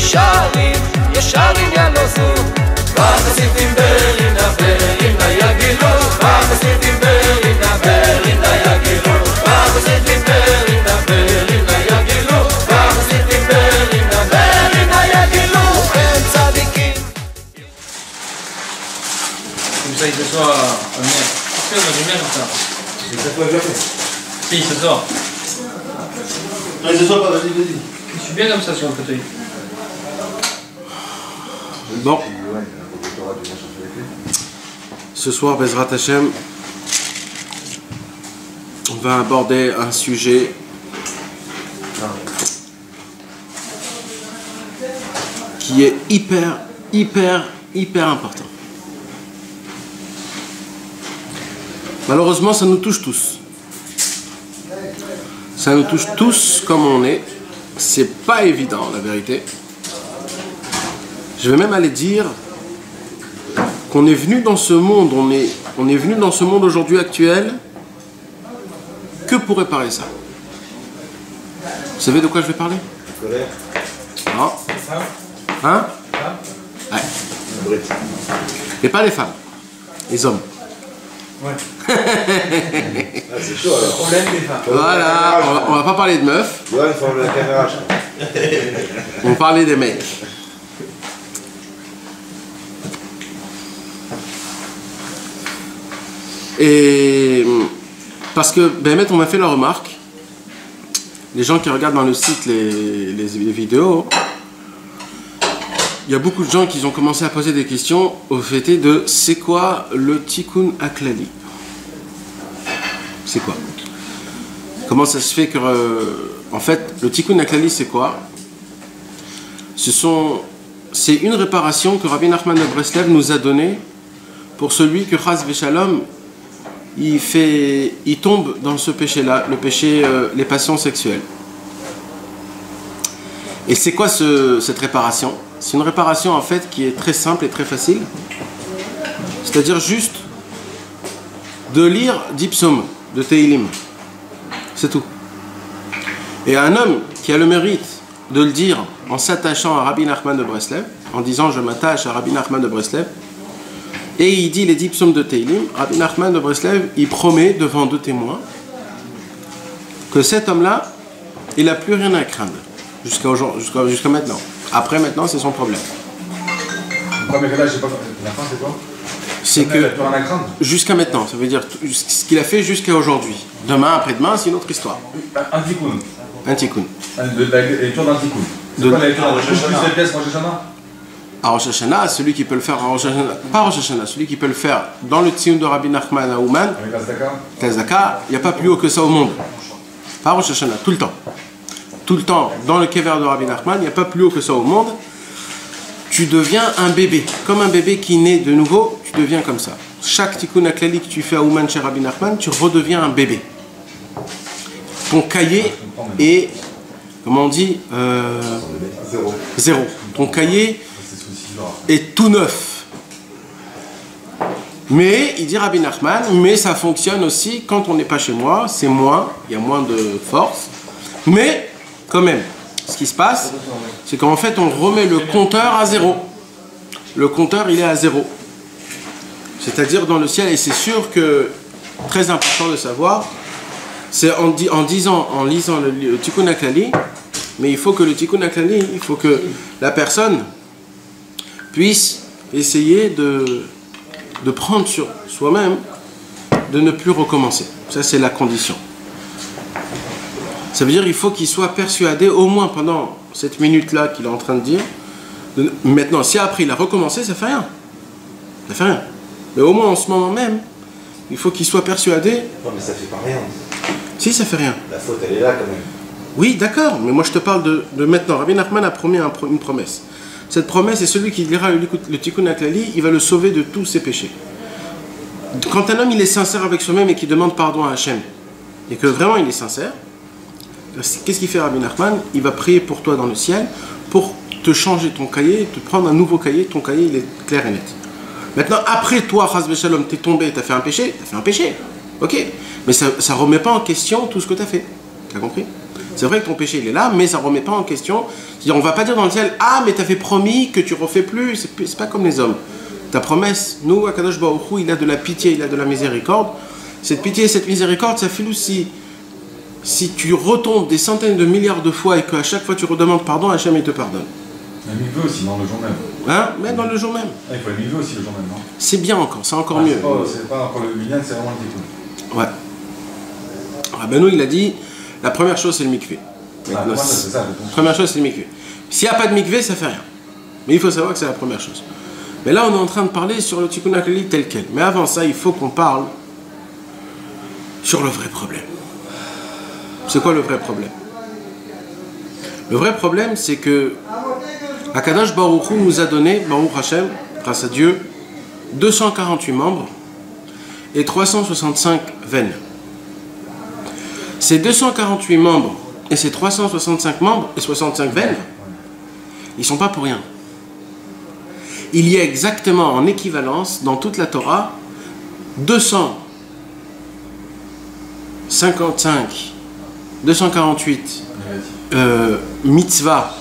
ישרים ינוסו והחסידים ברינה ברינה יגילו והחסידים ברינה ברינה יגילו והחסידים ברינה ברינה יגילו והחסידים ברינה ברינה יגילו הם צדיקים. Comme ça il s'assoit à lumière. Pourquoi la lumière comme ça? C'est ça quoi café. Si, il s'assoit. Non, il s'assoit pas, vas-y. Je suis bien comme ça sur le fauteuil. Bon. Ce soir, Bezrat Hashem, on va aborder un sujet qui est hyper important. Malheureusement, ça nous touche tous. Ça nous touche tous comme on est. C'est pas évident, la vérité. Je vais même aller dire qu'on est venu dans ce monde, on est venu dans ce monde aujourd'hui actuel que pour réparer ça. Vous savez de quoi je vais parler? Non. Hein? Ouais. Et pas les femmes, les hommes. Ouais. C'est chaud alors. Problème des femmes. Voilà, on va pas parler de meufs. Ouais, il faut la caméra. On va parler des mecs. Et parce que Béhémet, on m'a fait la remarque, les gens qui regardent dans le site les vidéos, il y a beaucoup de gens qui ont commencé à poser des questions au fait de c'est quoi le Tikkun Aklali? C'est quoi? Comment ça se fait que en fait le Tikkun Aklali c'est quoi? C'est une réparation que Rabbi Nachman de Breslev nous a donnée pour celui que Chas Veshalom il tombe dans ce péché-là, le péché, les passions sexuelles. Et c'est quoi cette réparation? C'est une réparation en fait qui est très simple et très facile. C'est-à-dire juste de lire 10 psaumes de Teilim. C'est tout. Et un homme qui a le mérite de le dire en s'attachant à Rabbi Nachman de Breslev, en disant je m'attache à Rabbi Nachman de Breslev, et il dit les 10 psaumes de Teilim, Rabbi Nachman de Breslev, il promet devant 2 témoins que cet homme-là, il n'a plus rien à craindre jusqu'à maintenant. Après maintenant, c'est son problème. Non mais là, je sais pas, la fin c'est quoi? C'est que jusqu'à maintenant, ça veut dire ce qu'il a fait jusqu'à aujourd'hui. Demain, après-demain, c'est une autre histoire. Un tikkun. Un tikkun. La lecture d'un tikkun. C'est quoi la lecture d'un tikkun? Plus de pièces Rosh Hashanah? À Rosh Hashanah, celui qui peut le faire à Rosh Hashanah, pas Rosh Hashanah, celui qui peut le faire dans le Tziyun de Rabbi Nachman à Ouman, Avec la Zdaka? la Zaka, il n'y a pas plus haut que ça au monde. Pas Rosh Hashanah, tout le temps. Tout le temps, dans le Kever de Rabbi Nachman, il n'y a pas plus haut que ça au monde. Tu deviens un bébé. Comme un bébé qui naît de nouveau, tu deviens comme ça. Chaque Tikkun Aklali que tu fais à Ouman chez Rabbi Nachman, tu redeviens un bébé. Ton cahier est, comment on dit, zéro. Ton cahier est tout neuf. Mais, il dit Rabbi Nachman, mais ça fonctionne aussi quand on n'est pas chez moi, c'est moins, il y a moins de force. Mais, quand même, ce qui se passe, c'est qu'en fait, on remet le compteur à zéro. Le compteur, il est à zéro. C'est-à-dire dans le ciel, et c'est sûr que, très important de savoir, c'est en lisant le Tikkun Aklali, mais il faut que le Tikkun Aklali, il faut que la personne puisse essayer de prendre sur soi-même, de ne plus recommencer. Ça, c'est la condition. Ça veut dire qu'il faut qu'il soit persuadé, au moins pendant cette minute-là qu'il est en train de dire. Maintenant, si après il a recommencé, ça fait rien. Ça fait rien. Mais au moins en ce moment même, il faut qu'il soit persuadé. Non, mais ça fait pas rien. Si, ça fait rien. La faute, elle est là quand même. Oui, d'accord, mais moi je te parle de maintenant. Rabbi Nachman a promis une promesse. Cette promesse, c'est celui qui lira le Tikkun Aklali, il va le sauver de tous ses péchés. Quand un homme il est sincère avec soi-même et qu'il demande pardon à Hachem, et que vraiment il est sincère, qu'est-ce qu'il fait Rabbi Nachman? Il va prier pour toi dans le ciel pour te changer ton cahier, te prendre un nouveau cahier, ton cahier il est clair et net. Maintenant, après toi, Chas Veshalom, t'es tombé, t'as fait un péché, ok. Mais ça ne remet pas en question tout ce que t'as fait. T'as compris? C'est vrai que ton péché il est là, mais ça ne remet pas en question. C'est-à-dire, on ne va pas dire dans le ciel, ah mais tu as fait promis que tu ne refais plus. C'est pas comme les hommes. Ta promesse, nous, Akadosh Baruch Hu, il a de la pitié, il a de la miséricorde. Cette pitié et cette miséricorde, ça fait aussi. Si tu retombes des centaines de milliards de fois et qu'à chaque fois tu redemandes pardon, Hachem il te pardonne. Un mivé aussi, dans le jour même. Hein? Mais dans le jour même. Ah, il faut le mivé aussi le jour même, non? C'est bien encore, c'est encore mieux. C'est pas encore le minyan, c'est vraiment le tikkun. Ouais. Rabbeinu, il a dit, la première chose c'est le mikvé. C'est ça, la première chose c'est le mikvé. S'il n'y a pas de mikvé, ça fait rien. Mais il faut savoir que c'est la première chose. Mais là, on est en train de parler sur le tikkun haklali tel quel. Mais avant ça, il faut qu'on parle sur le vrai problème. C'est quoi le vrai problème? Le vrai problème, c'est que Akadosh Baruch Hu nous a donné, Baruch Hashem, grâce à Dieu, 248 membres et 365 veines. Ces 248 membres et ces 365 membres et 65 veines, ils ne sont pas pour rien. Il y a exactement en équivalence dans toute la Torah 248 mitzvahs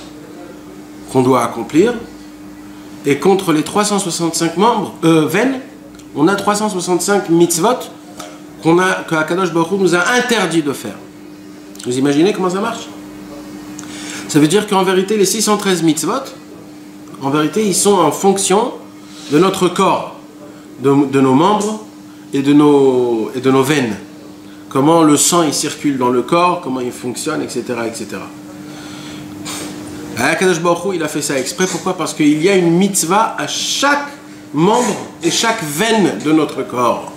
qu'on doit accomplir, et contre les 365 veines, on a 365 mitzvot que Akadosh Baruch Hu nous a interdit de faire. Vous imaginez comment ça marche? Ça veut dire qu'en vérité, les 613 mitzvot, en vérité, ils sont en fonction de notre corps, de nos membres et de nos veines. Comment le sang il circule dans le corps, comment il fonctionne, etc. etc. Akadosh Baruch Hu, il a fait ça exprès. Pourquoi? Parce qu'il y a une mitzvah à chaque membre et chaque veine de notre corps.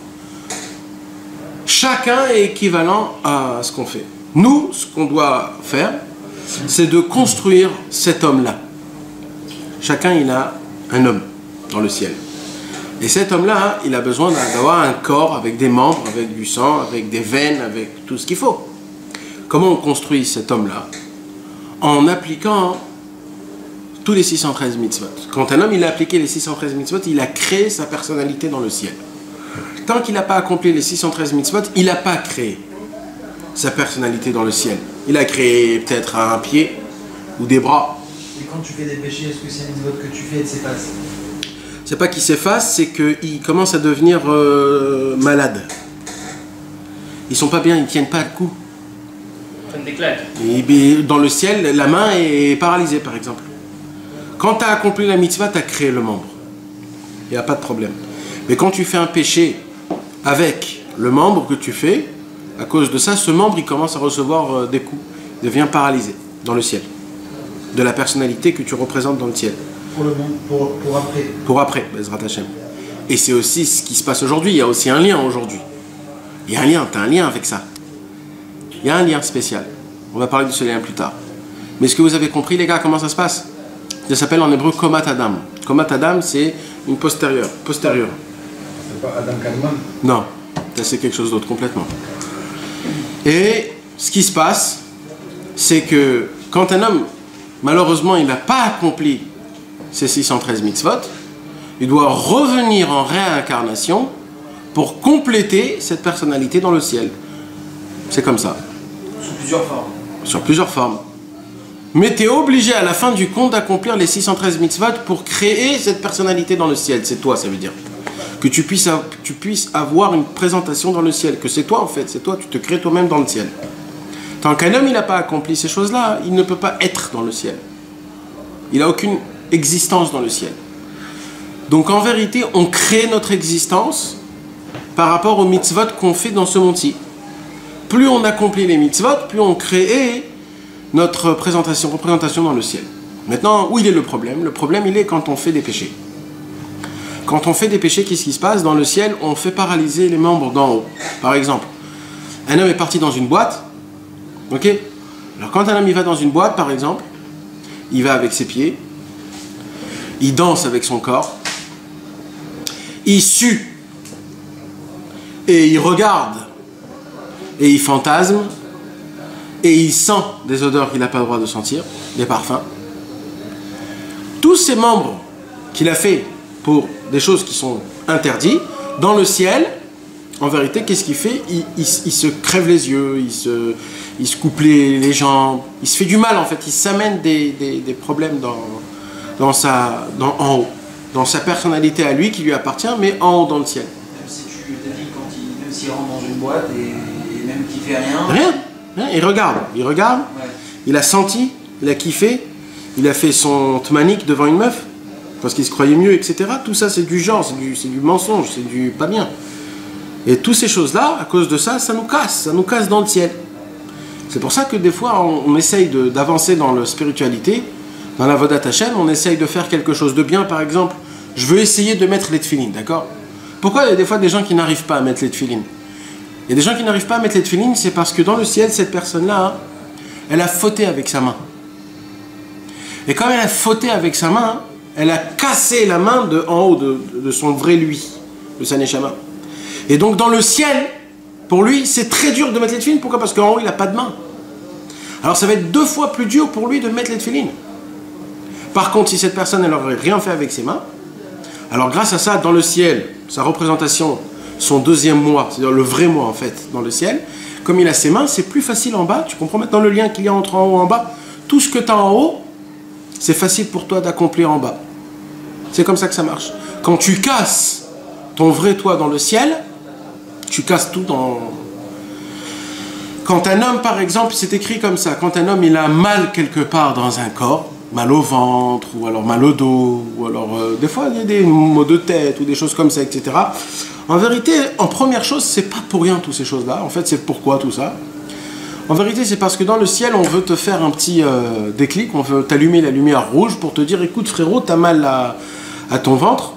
Chacun est équivalent à ce qu'on fait. Nous, ce qu'on doit faire, c'est de construire cet homme-là. Chacun, il a un homme dans le ciel. Et cet homme-là, il a besoin d'avoir un corps avec des membres, avec du sang, avec des veines, avec tout ce qu'il faut. Comment on construit cet homme-là? En appliquant tous les 613 mitzvot. Quand un homme il a appliqué les 613 mitzvot, il a créé sa personnalité dans le ciel. Tant qu'il n'a pas accompli les 613 mitzvot, il n'a pas créé sa personnalité dans le ciel. Il a créé peut-être un pied ou des bras. Et quand tu fais des péchés, est-ce que c'est un mitzvot que tu fais et de s'efface? C'est pas qu'il s'efface, c'est qu'il commence à devenir malade. Ils sont pas bien, ils tiennent pas le coup. Ils prennent des claques. Et dans le ciel, la main est paralysée, par exemple. Quand tu as accompli la mitzvah, tu as créé le membre. Il n'y a pas de problème. Mais quand tu fais un péché avec le membre que tu fais, à cause de ça, ce membre, il commence à recevoir des coups. Il devient paralysé dans le ciel. De la personnalité que tu représentes dans le ciel. Pour le monde, pour après. Pour après, Bezrat Hashem. Et c'est aussi ce qui se passe aujourd'hui. Il y a aussi un lien aujourd'hui. Il y a un lien, tu as un lien avec ça. Il y a un lien spécial. On va parler de ce lien plus tard. Mais est-ce que vous avez compris, les gars, comment ça se passe? Ça s'appelle en hébreu Komat Adam. Komat Adam, c'est une postérieure. C'est pas Adam Kadmon? Non, ça c'est quelque chose d'autre complètement. Et ce qui se passe, c'est que quand un homme, malheureusement, il n'a pas accompli ces 613 mitzvot, il doit revenir en réincarnation pour compléter cette personnalité dans le ciel. C'est comme ça. Sous plusieurs formes. Sur plusieurs formes. Mais tu es obligé à la fin du compte d'accomplir les 613 mitzvot pour créer cette personnalité dans le ciel. C'est toi, ça veut dire. Que tu puisses avoir une présentation dans le ciel. Que c'est toi en fait, c'est toi, tu te crées toi-même dans le ciel. Tant qu'un homme il n'a pas accompli ces choses-là, il ne peut pas être dans le ciel. Il n'a aucune existence dans le ciel. Donc en vérité, on crée notre existence par rapport aux mitzvot qu'on fait dans ce monde-ci. Plus on accomplit les mitzvot, plus on crée notre représentation dans le ciel. Maintenant, où il est le problème? Le problème, il est quand on fait des péchés. Quand on fait des péchés, qu'est-ce qui se passe? Dans le ciel, on fait paralyser les membres d'en haut. Par exemple, un homme est parti dans une boîte. Ok? Alors quand un homme il va dans une boîte, par exemple, il va avec ses pieds, il danse avec son corps, il sue, et il regarde, et il fantasme, et il sent des odeurs qu'il n'a pas le droit de sentir, des parfums. Tous ces membres qu'il a fait pour des choses qui sont interdites, dans le ciel, en vérité, qu'est-ce qu'il fait? Il se crève les yeux, il se coupe les jambes, il se fait du mal en fait, il s'amène des problèmes en haut, dans sa personnalité à lui qui lui appartient, mais en haut dans le ciel. Même si tu te dis, même s'il rentre dans une boîte et même qu'il fait rien. Rien, il regarde, Ouais. il a senti, il a kiffé, il a fait son tmanik devant une meuf, parce qu'il se croyait mieux, etc. Tout ça c'est du genre, c'est du mensonge, c'est du pas bien. Et toutes ces choses-là, à cause de ça, ça nous casse dans le ciel. C'est pour ça que des fois, on essaye d'avancer dans la spiritualité, dans la Vodat Hashem, on essaye de faire quelque chose de bien. Par exemple, je veux essayer de mettre les tefilines, d'accord? Pourquoi il y a des fois des gens qui n'arrivent pas à mettre les tefilines? Il y a des gens qui n'arrivent pas à mettre les tefilines, c'est parce que dans le ciel, cette personne-là, elle a fauté avec sa main. Et comme elle a fauté avec sa main, elle a cassé la main en haut de son vrai lui, de sa neshama. Et donc dans le ciel, pour lui, c'est très dur de mettre les tefilines. Pourquoi? Parce qu'en haut, il n'a pas de main. Alors ça va être 2 fois plus dur pour lui de mettre les tefilines. Par contre, si cette personne, elle n'aurait rien fait avec ses mains, alors grâce à ça, dans le ciel, sa représentation, son deuxième moi, c'est-à-dire le vrai moi en fait, dans le ciel, comme il a ses mains, c'est plus facile en bas. Tu comprends maintenant le lien qu'il y a entre en haut et en bas? Tout ce que tu as en haut, c'est facile pour toi d'accomplir en bas. C'est comme ça que ça marche. Quand tu casses ton vrai toi dans le ciel, tu casses tout dans... Quand un homme, par exemple, c'est écrit comme ça, quand un homme il a mal quelque part dans un corps, mal au ventre, ou alors mal au dos, ou alors des fois il y a des maux de tête, ou des choses comme ça, etc. En vérité, en première chose, c'est pas pour rien toutes ces choses-là. En fait, c'est pourquoi tout ça? En vérité, c'est parce que dans le ciel, on veut te faire un petit déclic, on veut t'allumer la lumière rouge pour te dire, écoute frérot, t'as mal à ton ventre,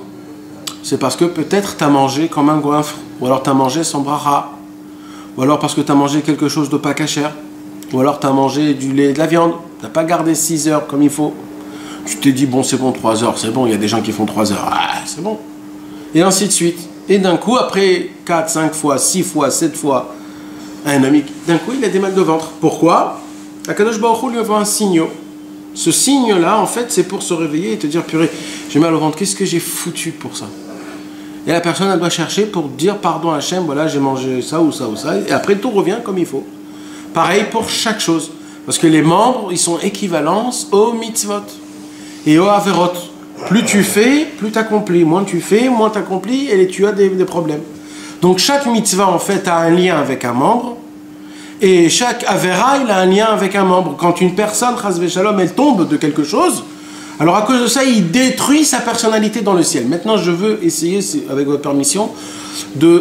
c'est parce que peut-être t'as mangé comme un goinfre, ou alors t'as mangé sans bracha, ou alors parce que t'as mangé quelque chose de pas cachère, ou alors t'as mangé du lait, de la viande, t'as pas gardé 6 heures comme il faut, tu t'es dit bon c'est bon 3 heures, c'est bon, il y a des gens qui font 3 heures, ah, c'est bon, et ainsi de suite. Et d'un coup, après 4, 5 fois, 6 fois, 7 fois, un ami, d'un coup il a des mal de ventre. Pourquoi? Akadosh Baruch Hu lui envoie un signe. Ce signe-là, en fait, c'est pour se réveiller et te dire, purée, j'ai mal au ventre, qu'est-ce que j'ai foutu pour ça? Et la personne, elle doit chercher pour dire pardon à Hachem, voilà, j'ai mangé ça ou ça ou ça, et après tout revient comme il faut. Pareil pour chaque chose, parce que les membres, ils sont équivalents aux mitzvot et aux averot. Plus tu fais, plus tu accomplis. Moins tu fais, moins tu accomplis, et tu as des problèmes. Donc chaque mitzvah, en fait, a un lien avec un membre, et chaque avera, il a un lien avec un membre. Quand une personne, chas v'shalom, elle tombe de quelque chose, alors à cause de ça, il détruit sa personnalité dans le ciel. Maintenant, je veux essayer, avec votre permission,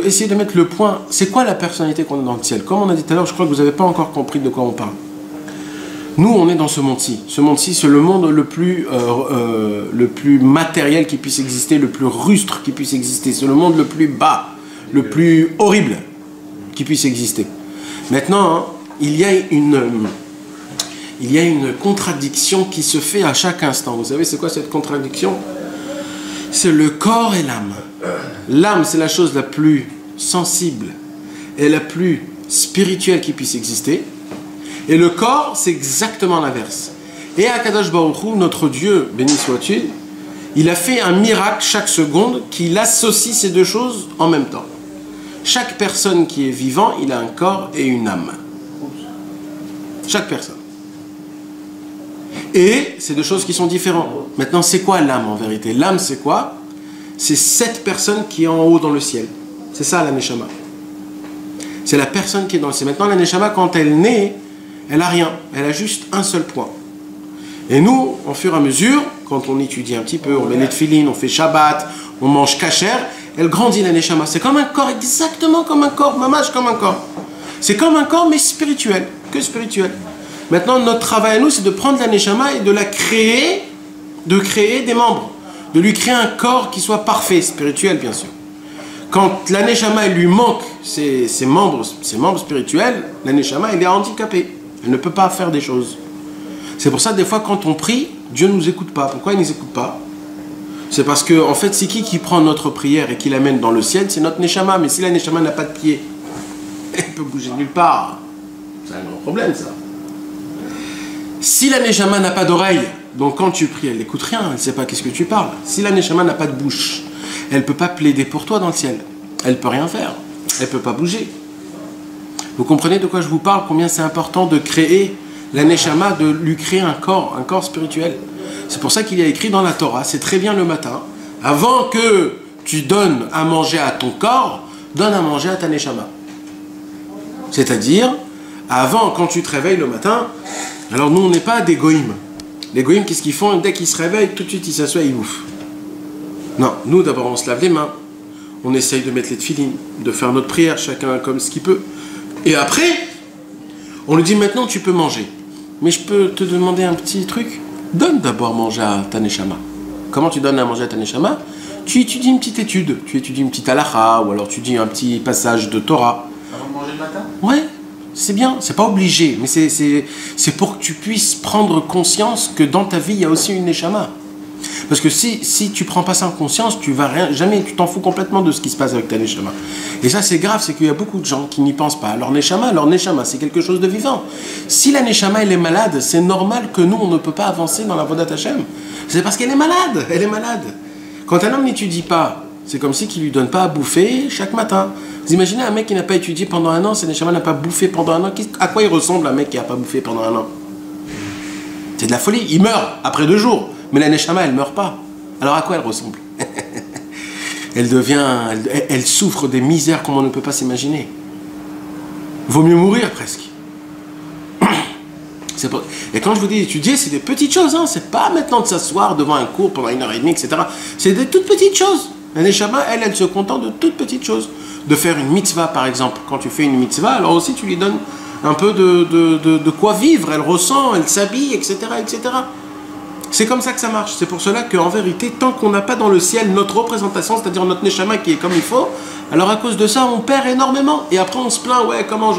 essayer de mettre le point. C'est quoi la personnalité qu'on a dans le ciel? Comme on a dit tout à l'heure, je crois que vous n'avez pas encore compris de quoi on parle. Nous, on est dans ce monde-ci. Ce monde-ci, c'est le monde le plus matériel qui puisse exister, le plus rustre qui puisse exister. C'est le monde le plus bas, le plus horrible qui puisse exister. Maintenant, hein, il y a une contradiction qui se fait à chaque instant. Vous savez, c'est quoi cette contradiction? C'est le corps et l'âme. L'âme, c'est la chose la plus sensible et la plus spirituelle qui puisse exister. Et le corps, c'est exactement l'inverse. Et Akadosh Baruch Hu, notre Dieu, béni soit-il, il a fait un miracle chaque seconde qu'il associe ces deux choses en même temps. Chaque personne qui est vivant, il a un corps et une âme. Chaque personne. Et c'est deux choses qui sont différentes. Maintenant, c'est quoi l'âme en vérité? L'âme, c'est quoi? C'est cette personne qui est en haut dans le ciel. C'est ça la Neshama. C'est la personne qui est dans le ciel. Maintenant, la Neshama, quand elle naît, elle n'a rien. Elle a juste un seul point. Et nous, au fur et à mesure, quand on étudie un petit peu, on met les tefilines, on fait Shabbat, on mange kasher, elle grandit la Neshama. C'est comme un corps, exactement comme un corps, mamash comme un corps. C'est comme un corps, mais spirituel, que spirituel. Maintenant, notre travail à nous, c'est de prendre la Neshama et de la créer, de créer des membres, de lui créer un corps qui soit parfait, spirituel bien sûr. Quand la Neshama, elle lui manque ses membres spirituels, la Neshama, elle est handicapée. Elle ne peut pas faire des choses. C'est pour ça, des fois, quand on prie, Dieu ne nous écoute pas. Pourquoi il ne nous écoute pas? C'est parce que, en fait, c'est qui prend notre prière et qui l'amène dans le ciel? C'est notre Neshama. Mais si la Neshama n'a pas de pied, elle peut bouger nulle part. C'est un grand problème, ça. Si la Neshama n'a pas d'oreille, donc quand tu pries, elle n'écoute rien, elle ne sait pas qu'est-ce que tu parles. Si la Neshama n'a pas de bouche, elle ne peut pas plaider pour toi dans le ciel. Elle ne peut rien faire. elle ne peut pas bouger. Vous comprenez de quoi je vous parle? Combien c'est important de créer la Neshama, de lui créer un corps spirituel. C'est pour ça qu'il y a écrit dans la Torah, c'est très bien le matin, avant que tu donnes à manger à ton corps, donne à manger à ta Neshama. C'est-à-dire, avant, quand tu te réveilles le matin, alors nous on n'est pas des goïms. Les goïms, qu'est-ce qu'ils font? Dès qu'ils se réveillent, tout de suite ils s'assoient et ils bouffent. Non, nous d'abord on se lave les mains, on essaye de mettre les tefilines, de faire notre prière, chacun comme ce qu'il peut. Et après, on lui dit maintenant tu peux manger. Mais je peux te demander un petit truc? Donne d'abord manger à ta Neshama. Comment tu donnes à manger à ta Neshama? Tu étudies une petite étude, tu étudies une petite halakha, ou alors tu dis un petit passage de Torah. Avant de manger le matin? Ouais, c'est bien, c'est pas obligé, mais c'est pour que tu puisses prendre conscience que dans ta vie, il y a aussi une Neshama. Parce que si tu prends pas ça en conscience, tu vas jamais, tu t'en fous complètement de ce qui se passe avec ta Neshama. Et ça, c'est grave, c'est qu'il y a beaucoup de gens qui n'y pensent pas. Leur Neshama, c'est quelque chose de vivant. Si la Neshama, elle est malade, c'est normal que nous, on ne peut pas avancer dans la Vodat Hashem. C'est parce qu'elle est malade, elle est malade. Quand un homme n'étudie pas, c'est comme si qu'il lui donne pas à bouffer chaque matin. Vous imaginez un mec qui n'a pas étudié pendant un an, sa Neshama n'a pas bouffé pendant un an, à quoi il ressemble un mec qui n'a pas bouffé pendant un an? C'est de la folie, il meurt après 2 jours. Mais la Neshama, elle ne meurt pas. Alors à quoi elle ressemble? Elle souffre des misères comme on ne peut pas s'imaginer. Vaut mieux mourir presque. Et quand je vous dis étudier, c'est des petites choses. Hein. C'est pas maintenant de s'asseoir devant un cours pendant 1h30, etc. C'est des toutes petites choses. La Neshama, elle se contente de toutes petites choses. De faire une mitzvah, par exemple. Quand tu fais une mitzvah, alors aussi tu lui donnes un peu de quoi vivre. Elle ressent, elle s'habille, etc., etc. C'est comme ça que ça marche. C'est pour cela qu'en vérité, tant qu'on n'a pas dans le ciel notre représentation, c'est-à-dire notre Neshama qui est comme il faut, alors à cause de ça, on perd énormément. Et après, on se plaint, ouais, comment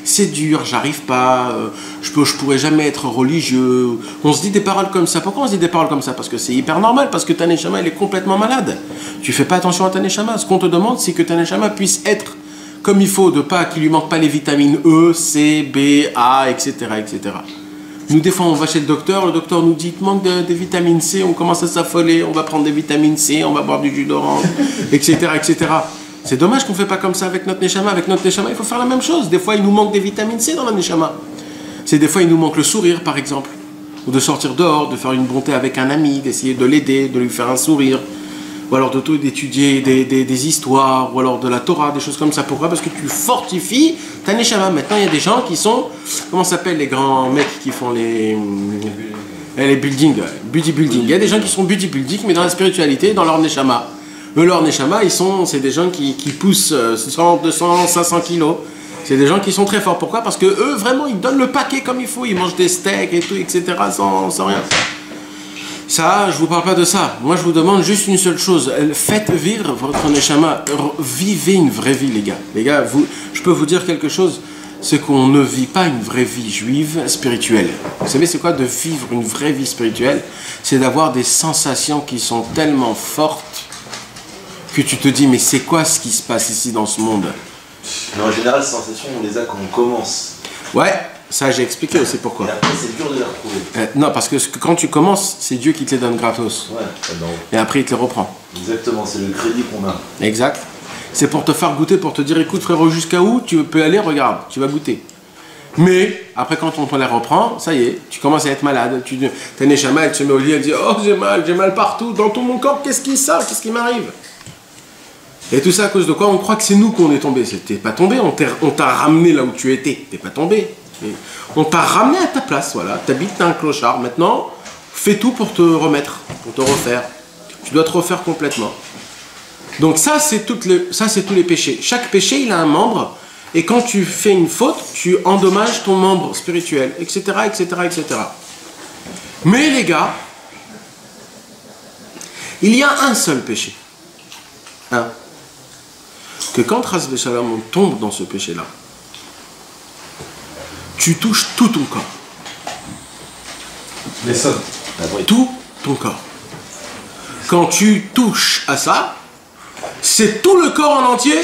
c'est dur, j'arrive pas, je pourrais jamais être religieux. On se dit des paroles comme ça. Pourquoi on se dit des paroles comme ça? Parce que c'est hyper normal, parce que ta Neshama, elle est complètement malade. Tu fais pas attention à ta Neshama. Ce qu'on te demande, c'est que ta Neshama puisse être comme il faut, qu'il lui manque pas les vitamines E, C, B, A, etc., etc. Nous, des fois, on va chez le docteur nous dit, il te manque des vitamines C, on commence à s'affoler, on va prendre des vitamines C, on va boire du jus d'orange, etc., etc. C'est dommage qu'on ne fait pas comme ça avec notre Neshama. Avec notre Neshama, il faut faire la même chose. Des fois, il nous manque des vitamines C dans la Neshama. Des fois, il nous manque le sourire, par exemple. Ou de sortir dehors, de faire une bonté avec un ami, d'essayer de l'aider, de lui faire un sourire. Ou alors d'étudier des histoires, ou alors de la Torah, des choses comme ça. Pourquoi? Parce que tu fortifies ta Neshama. Maintenant, il y a des gens qui sont, comment s'appellent les grands mecs qui font les buildings, bodybuilding. Il y a des gens qui sont bodybuilding, mais dans la spiritualité, dans leur Neshama. Eux, leur Neshama, c'est des gens qui poussent 100, 200, 500 kilos. C'est des gens qui sont très forts. Pourquoi? Parce que eux, vraiment, ils donnent le paquet comme il faut. Ils mangent des steaks et tout, etc. sans rien. Ça, je vous parle pas de ça. Moi, je vous demande juste une seule chose. Faites vivre votre Neshama. Vivez une vraie vie, les gars. Les gars, je peux vous dire quelque chose. C'est qu'on ne vit pas une vraie vie juive spirituelle. Vous savez, c'est quoi de vivre une vraie vie spirituelle? C'est d'avoir des sensations qui sont tellement fortes que tu te dis, mais c'est quoi ce qui se passe ici dans ce monde? Mais en général, ces sensations, on les a quand on commence. Ouais. Ça, j'ai expliqué aussi pourquoi. Et après, c'est dur de les retrouver. Non, parce que quand tu commences, c'est Dieu qui te les donne gratos. Ouais, et après, il te les reprend. Exactement, c'est le crédit qu'on a. Exact. C'est pour te faire goûter, pour te dire, écoute frérot, jusqu'à où tu peux aller, regarde, tu vas goûter. Mais, après, quand on te les reprend, ça y est, tu commences à être malade. Ta Neshama, elle se met au lit, elle dit, oh, j'ai mal partout, dans tout mon corps, qu'est-ce qui m'arrive? Et tout ça à cause de quoi? On croit que c'est nous qu'on est tombé. T'es pas tombé, on t'a ramené là où tu étais. T'es pas tombé. On t'a ramené à ta place, voilà. T'habites, t'es un clochard. Maintenant, fais tout pour te remettre, pour te refaire. Tu dois te refaire complètement. Donc ça, c'est tous les péchés. Chaque péché, il a un membre. Et quand tu fais une faute, tu endommages ton membre spirituel, etc., etc., etc. Mais les gars, il y a un seul péché. Que quand Ras V'Shalom, on tombe dans ce péché-là, tu touches tout ton corps. Les sommes. Tout ton corps. Quand tu touches à ça, c'est tout le corps en entier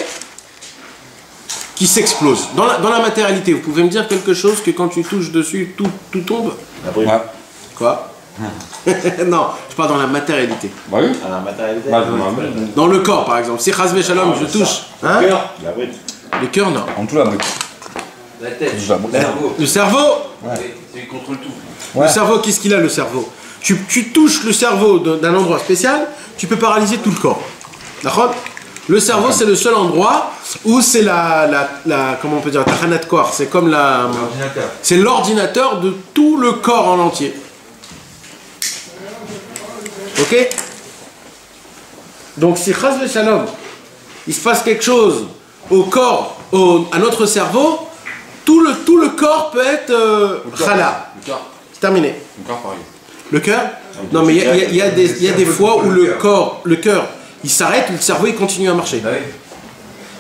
qui s'explose. Dans la matérialité, vous pouvez me dire quelque chose que quand tu touches dessus, tout tombe? Ouais. Quoi? Non, je parle dans la matérialité. Bah oui. Dans la matérialité. Bah, dans le corps, par exemple. Si Ras V'Shalom, je touche. Hein? La bride. Le cœur, non. En dessous la brique. La tête, La- le cerveau. Le cerveau, Tu contrôles tout. Ouais. le cerveau, qu'est-ce qu'il a, le cerveau? Tu touches le cerveau d'un endroit spécial, tu peux paralyser tout le corps. D'accord? Le cerveau, c'est le seul endroit où c'est comment on peut dire, la de corps. C'est comme L'ordinateur. c'est l'ordinateur de tout le corps en entier. Ok? Donc si Chas Shalom, il se passe quelque chose au corps, à notre cerveau, tout le corps peut être chala. Le cœur. C'est terminé. Le cœur, pareil. Le cœur? Non, mais il y a des fois où le cœur, il s'arrête, le cerveau il continue à marcher. Ah oui.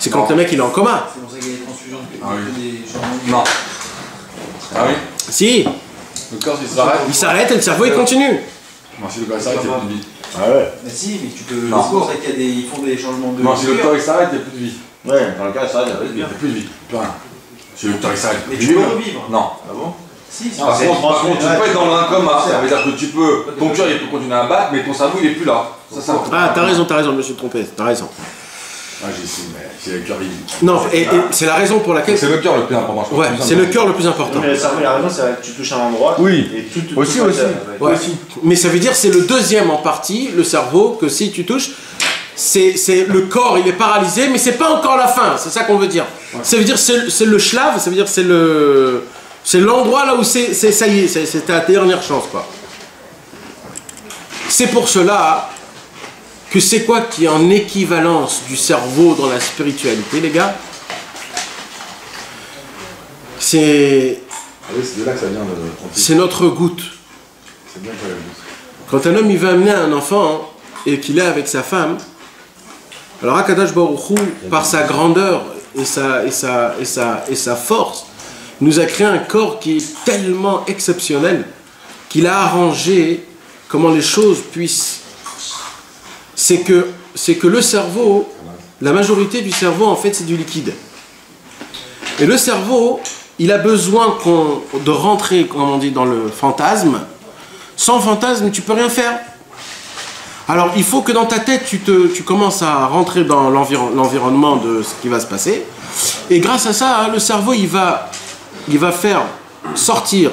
C'est quand le mec il est en coma. C'est pour ça qu'il y a des transfusions. Ah oui. Des changements. Non. Ah oui. Si, Le corps, il s'arrête. il s'arrête et le cerveau il continue. Non, si le corps s'arrête, il n'y a plus de vie. Ah ouais. Mais si, mais tu peux. Non. C'est pour ça qu'il y a des. Ils font des changements de. Non, si le corps, il s'arrête, il n'y a plus de vie. Ouais, dans le cas, ça, il y a Il n'y a plus de vie. Plus rien. Si le corps, il s'arrête. Mais plus tu de peux vie. revivre. Non. Ah bon? Si, si. Par contre, tu peux être dans un coma. Ça veut dire que tu peux. Ton cœur, il peut continuer à battre, mais ton cerveau, il est plus là. Ça. Ah, t'as raison, je me suis trompé, t'as raison. Ah, j'ai essayé, mais c'est le cœur, Non, et c'est la raison pour laquelle. C'est le cœur le plus important, je crois. Ouais, c'est le cœur le plus important. Non, mais le cerveau, il a raison, c'est vrai que tu touches un endroit. Oui. Et tout. Aussi. Ouais. Mais ça veut dire c'est le deuxième en partie, le cerveau, que si tu touches, c'est le corps, il est paralysé, mais c'est pas encore la fin. C'est ça qu'on veut dire. Ça veut dire c'est le shlav, ça veut dire c'est l'endroit là où ça y est, c'est ta dernière chance quoi. C'est pour cela que c'est quoi qui est en équivalence du cerveau dans la spiritualité, les gars? C'est Ah oui, c'est de là que ça vient de. c'est notre goutte. C'est bien que la goutte. Quand un homme il veut amener un enfant et qu'il est avec sa femme, alors Akadosh Baruch Hu, par sa grandeur et sa force, nous a créé un corps qui est tellement exceptionnel qu'il a arrangé comment les choses puissent. C'est que le cerveau, la majorité du cerveau en fait c'est du liquide. Et le cerveau, il a besoin de rentrer, comme on dit, dans le fantasme. Sans fantasme, tu peux rien faire. Alors, il faut que dans ta tête, tu commences à rentrer dans l'environnement de ce qui va se passer. Et grâce à ça, le cerveau, il va faire sortir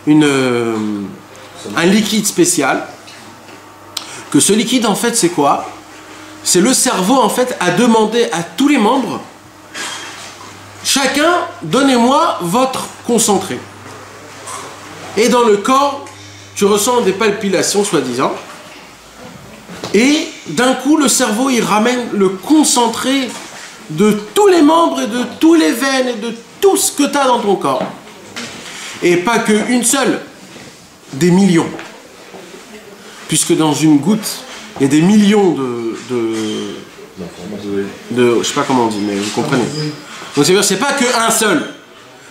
un liquide spécial. Que ce liquide, en fait, c'est quoi? C'est le cerveau, en fait, a demandé à tous les membres, chacun, donnez-moi votre concentré. Et dans le corps, tu ressens des palpitations, soi-disant. Et d'un coup, le cerveau, il ramène le concentré de tous les membres et de tous les veines et de tout ce que tu as dans ton corps. Et pas qu'une seule, des millions. Puisque dans une goutte, il y a des millions je sais pas comment on dit, mais vous comprenez. Donc c'est pas qu'un seul,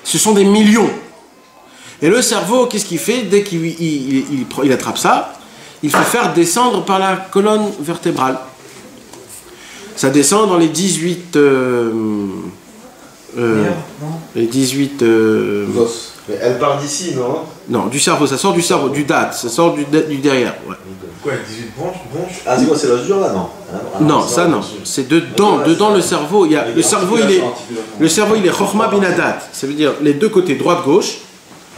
ce sont des millions. Et le cerveau, qu'est-ce qu'il fait? Dès qu'il attrape ça, il fait faire descendre par la colonne vertébrale. Ça descend dans les 18... les 18... Os. Mais elle part d'ici, non? Non, du cerveau, ça sort du cerveau, du date, ça sort du derrière. Ouais. Quoi, 18 branches? Ah, c'est quoi, c'est l'os dur là? Non. Non, ça non. C'est dedans le cerveau. Il y a, le cerveau, il est Chokhmah bin Hadat. Ça veut dire les deux côtés, droite-gauche.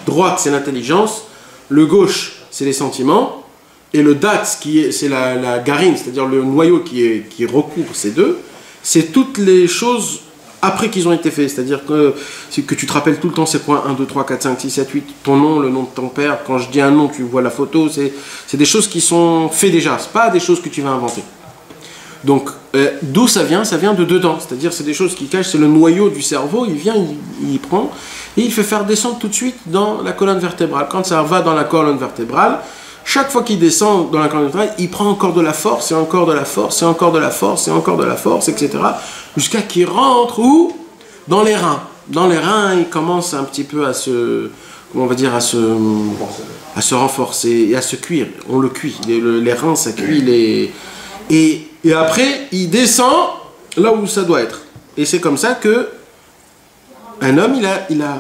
Droite, c'est l'intelligence. Le gauche, c'est les sentiments. Et le dat, c'est la garine, c'est-à-dire le noyau qui recouvre ces deux. C'est toutes les choses après qu'ils ont été faits. C'est-à-dire que tu te rappelles tout le temps ces points 1, 2, 3, 4, 5, 6, 7, 8, ton nom, le nom de ton père. Quand je dis un nom, tu vois la photo. C'est des choses qui sont faites déjà. Ce pas des choses que tu vas inventer. Donc, d'où ça vient? Ça vient de dedans. C'est-à-dire c'est des choses qui cachent, c'est le noyau du cerveau. Il vient, il prend, et il fait faire descendre tout de suite dans la colonne vertébrale. Quand ça va dans la colonne vertébrale, chaque fois qu'il descend dans la colonne vertébrale, il prend encore de la force, et encore de la force, et encore de la force, et encore de la force, etc. Jusqu'à qu'il rentre où? Dans les reins. Dans les reins, il commence un petit peu à se... Comment on va dire? À se renforcer et à se cuire. On le cuit. Les reins, ça cuit. Et après, il descend là où ça doit être. Et c'est comme ça que un homme, il a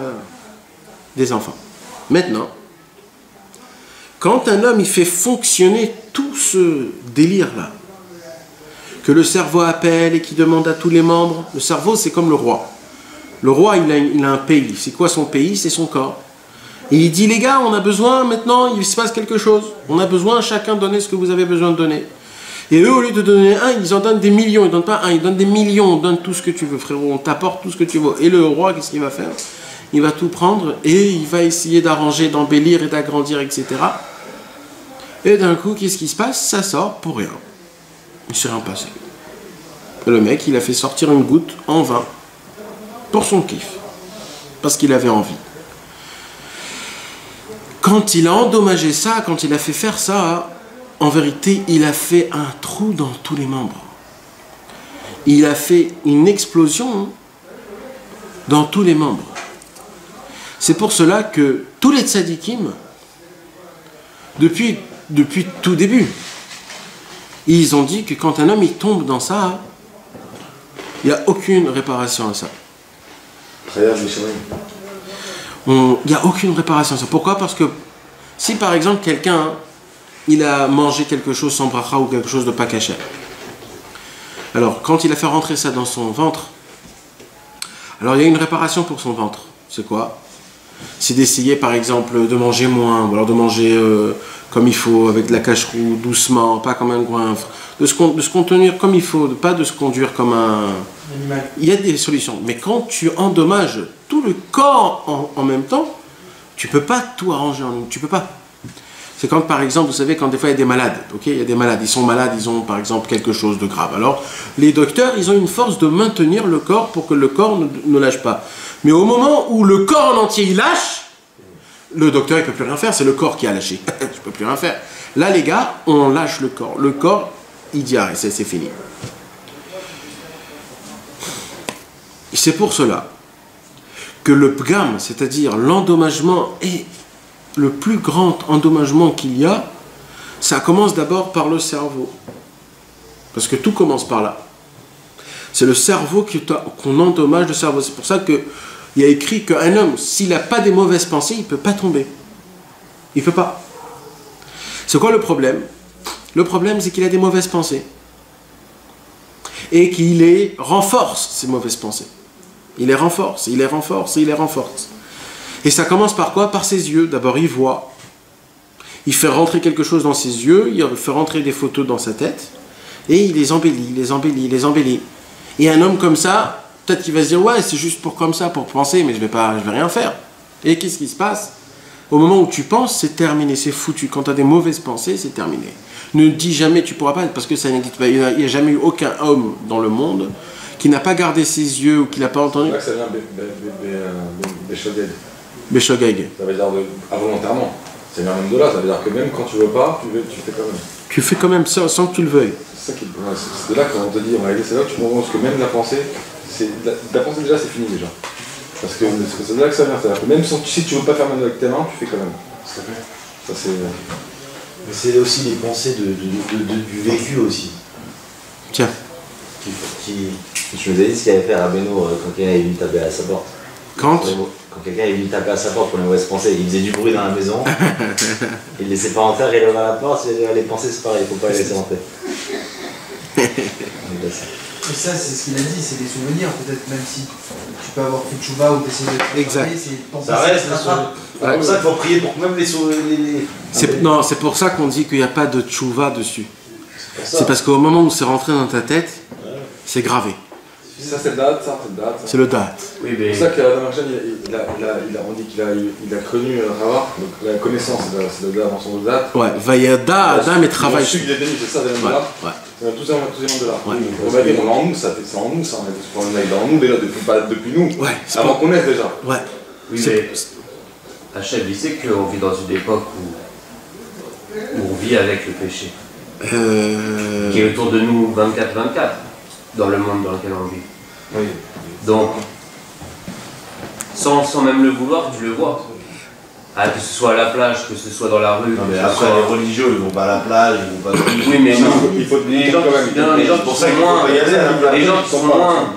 des enfants. Maintenant, quand un homme, il fait fonctionner tout ce délire-là, que le cerveau appelle et qui demande à tous les membres, le cerveau, c'est comme le roi. Le roi, il a un pays. C'est quoi son pays? C'est son corps. Et il dit, les gars, on a besoin, maintenant, il se passe quelque chose. On a besoin, chacun donner ce que vous avez besoin de donner. Et eux, au lieu de donner un, ils en donnent des millions. Ils ne donnent pas un, ils donnent des millions. On donne tout ce que tu veux, frérot. On t'apporte tout ce que tu veux. Et le roi, qu'est-ce qu'il va faire? Il va tout prendre et il va essayer d'arranger, d'embellir et d'agrandir, etc. Et d'un coup, qu'est-ce qui se passe? Ça sort pour rien. Il ne s'est rien passé. Et le mec, il a fait sortir une goutte en vin pour son kiff. Parce qu'il avait envie. Quand il a endommagé ça, quand il a fait faire ça, en vérité, il a fait un trou dans tous les membres. Il a fait une explosion dans tous les membres. C'est pour cela que tous les tzadikim, depuis tout début, ils ont dit que quand un homme il tombe dans ça, il n'y a aucune réparation à ça. Il n'y a aucune réparation à ça. Pourquoi? Parce que si par exemple quelqu'un il a mangé quelque chose sans bracha ou quelque chose de pas caché, alors quand il a fait rentrer ça dans son ventre, alors il y a une réparation pour son ventre. C'est quoi? C'est d'essayer par exemple de manger moins, ou alors de manger comme il faut, avec de la cache-roue, doucement, pas comme un goinfre, de se contenir comme il faut, pas de se conduire comme un animal. Il y a des solutions, mais quand tu endommages tout le corps en même temps, tu peux pas tout arranger en une, tu peux pas. C'est quand par exemple, vous savez, quand des fois il y a des malades, ok, il y a des malades, ils sont malades, ils ont par exemple quelque chose de grave. Alors les docteurs, ils ont une force de maintenir le corps pour que le corps ne lâche pas. Mais au moment où le corps en entier il lâche, le docteur il peut plus rien faire, c'est le corps qui a lâché. Je peux plus rien faire. Là les gars, on lâche le corps. Le corps, il dit arrête, c'est fini. C'est pour cela que le pgam, c'est-à-dire l'endommagement, est le plus grand endommagement qu'il y a. Ça commence d'abord par le cerveau. Parce que tout commence par là. C'est le cerveau qu'on endommage le cerveau. C'est pour ça qu'il y a écrit qu'un homme, s'il n'a pas des mauvaises pensées, il ne peut pas tomber. Il ne peut pas. C'est quoi le problème? Le problème, c'est qu'il a des mauvaises pensées. Et qu'il les renforce, ces mauvaises pensées. Il les renforce, il les renforce, il les renforce. Et ça commence par quoi? Par ses yeux. D'abord, il voit. Il fait rentrer quelque chose dans ses yeux, il fait rentrer des photos dans sa tête, et il les embellit, il les embellit, il les embellit. Et un homme comme ça, peut-être qu'il va se dire, ouais, c'est juste pour comme ça, pour penser, mais je vais rien faire. Et qu'est-ce qui se passe? Au moment où tu penses, c'est terminé, c'est foutu. Quand tu as des mauvaises pensées, c'est terminé. Ne dis jamais, tu pourras pas, parce que ça n'existe pas. Il n'y a jamais eu aucun homme dans le monde qui n'a pas gardé ses yeux ou qui n'a pas entendu. C'est là que ça vient Béchogeg. Béchogeg. Ça veut dire involontairement. Ça vient même de là, ça veut dire que même quand tu veux pas, tu fais quand même. Tu fais quand même ça sans que tu le veuilles. C'est de là qu'on te dit, on va aller, c'est là que tu comprends que même la pensée, la pensée déjà c'est fini déjà. Parce que c'est de là que ça vient, c'est-à-dire que même si tu veux pas faire mal avec tes mains, tu fais quand même. Ça c'est. Mais c'est aussi les pensées du vécu aussi. Tiens. Je me ai dit ce qu'il avait fait à Rabbeinu quand quelqu'un est venu taper à sa porte. Quand quelqu'un est venu taper à sa porte pour les mauvaises pensées, il faisait du bruit dans la maison, il ne laissait pas rentrer, il ouvrait la porte, les pensées c'est pareil, il ne faut pas les laisser rentrer. Et ça, c'est ce qu'il a dit, c'est des souvenirs, peut-être même si tu peux avoir fait tchouva ou t'essayes de exact. Ça reste, c'est pour ça qu'il faut prier pour que même les souvenirs. Non, c'est pour ça qu'on dit qu'il n'y a pas de tchouva dessus. C'est parce qu'au moment où c'est rentré dans ta tête, c'est gravé. Ça c'est le date, ça c'est le date. C'est le date. Oui, mais... C'est pour ça qu'Adam Arshad, on dit qu'il a connu Ravar, donc la connaissance, c'est le date dans son date. Ouais, Vayada, Adam et travail. C'est ça, c'est le date. Ouais. Tous ces mondes de là. On va dire, on est en nous, ça, c'est en nous, ça. On est en nous déjà depuis nous. Ouais. Avant qu'on naisse déjà. Ouais. Oui, mais Hachem, il sait qu'on vit dans une époque où on vit avec le péché. Qui est autour de nous 24-24, dans le monde dans lequel on vit. Oui. Donc, sans même le vouloir, tu le vois. Ah, que ce soit à la plage, que ce soit dans la rue. Non, mais après, les religieux, ils vont pas à la plage, ils vont pas. Oui, mais non. Il faut les gens qui sont moins. Les gens qui sont moins.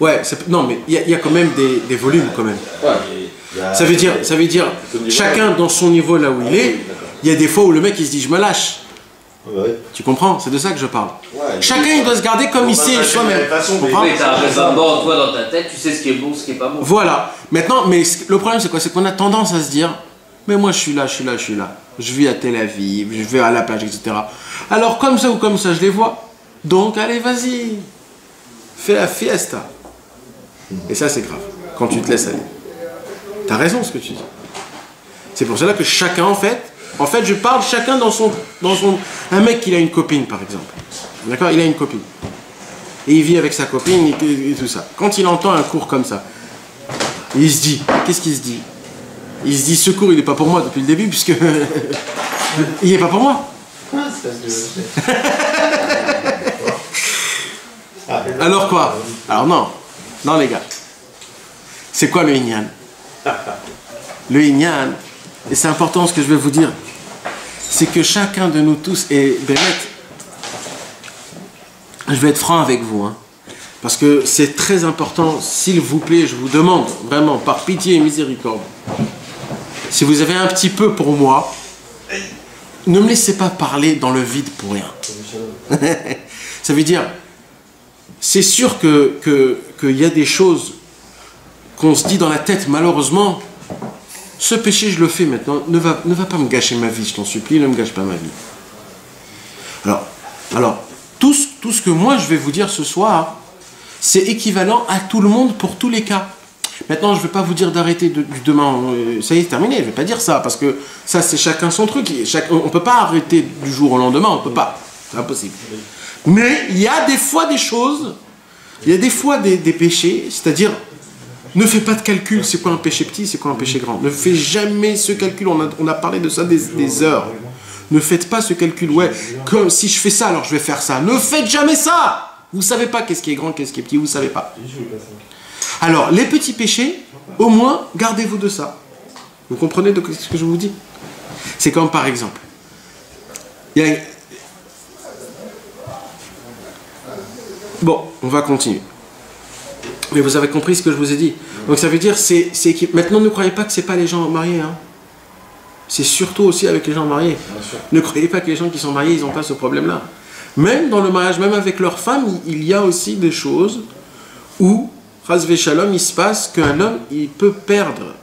Ouais, non, mais il y a quand même des volumes quand même. Ouais. Ça veut dire, chacun dans son niveau là où il est, il y a des fois où le mec il se dit je me lâche. Ouais. Tu comprends? C'est de ça que je parle. Ouais, Chacun, il doit se garder comme il sait soi-même. Tu comprends? Oui, t'as un raisonnement, toi, dans ta tête, tu sais ce qui est bon, ce qui est pas bon. Voilà. Maintenant, mais le problème, c'est quoi? C'est qu'on a tendance à se dire, mais moi, je suis là. Je vis à Tel Aviv, je vais à la plage, etc. Alors, comme ça ou comme ça, je les vois. Donc, allez, vas-y. Fais la fiesta. Et ça, c'est grave. Quand tu te laisses aller. T'as raison, ce que tu dis. C'est pour cela que chacun, en fait, je parle chacun dans son... Un mec, il a une copine, par exemple. D'accord? Il a une copine. Et il vit avec sa copine et tout ça. Quand il entend un cours comme ça, il se dit, qu'est-ce qu'il se dit? Il se dit, ce cours, il n'est pas pour moi depuis le début, puisque... il n'est pas pour moi. Alors quoi? Alors non. Non, les gars. C'est quoi le Inyan? Le Inyan, et c'est important ce que je vais vous dire, c'est que chacun de nous tous, et Bémet, je vais être franc avec vous, hein, parce que c'est très important, s'il vous plaît, je vous demande, vraiment, par pitié et miséricorde, si vous avez un petit peu pour moi, ne me laissez pas parler dans le vide pour rien. Ça veut dire, c'est sûr qu'il y a des choses qu'on se dit dans la tête, malheureusement, ce péché, je le fais maintenant, ne va pas me gâcher ma vie, je t'en supplie, ne me gâche pas ma vie. Alors tout ce que moi je vais vous dire ce soir, c'est équivalent à tout le monde pour tous les cas. Maintenant, je ne vais pas vous dire d'arrêter du demain, ça y est, terminé, je ne vais pas dire ça, parce que ça, c'est chacun son truc. On ne peut pas arrêter du jour au lendemain, on ne peut pas, c'est impossible. Mais il y a des fois des choses, il y a des fois des péchés, c'est-à-dire, ne fais pas de calcul, c'est quoi un péché petit, c'est quoi un péché grand. Ne fais jamais ce calcul, on a parlé de ça des heures. Ne faites pas ce calcul, ouais, comme si je fais ça, alors je vais faire ça. Ne faites jamais ça. Vous ne savez pas qu'est-ce qui est grand, qu'est-ce qui est petit, vous ne savez pas. Alors, les petits péchés, au moins, gardez-vous de ça. Vous comprenez de ce que je vous dis? C'est comme par exemple, bon, on va continuer. Mais vous avez compris ce que je vous ai dit. Donc ça veut dire, maintenant ne croyez pas que ce n'est pas les gens mariés. Hein. C'est surtout aussi avec les gens mariés. Ne croyez pas que les gens qui sont mariés, ils n'ont pas ce problème-là. Même dans le mariage, même avec leur femme, il y a aussi des choses où, Chazvé Shalom, il se passe qu'un homme, il peut perdre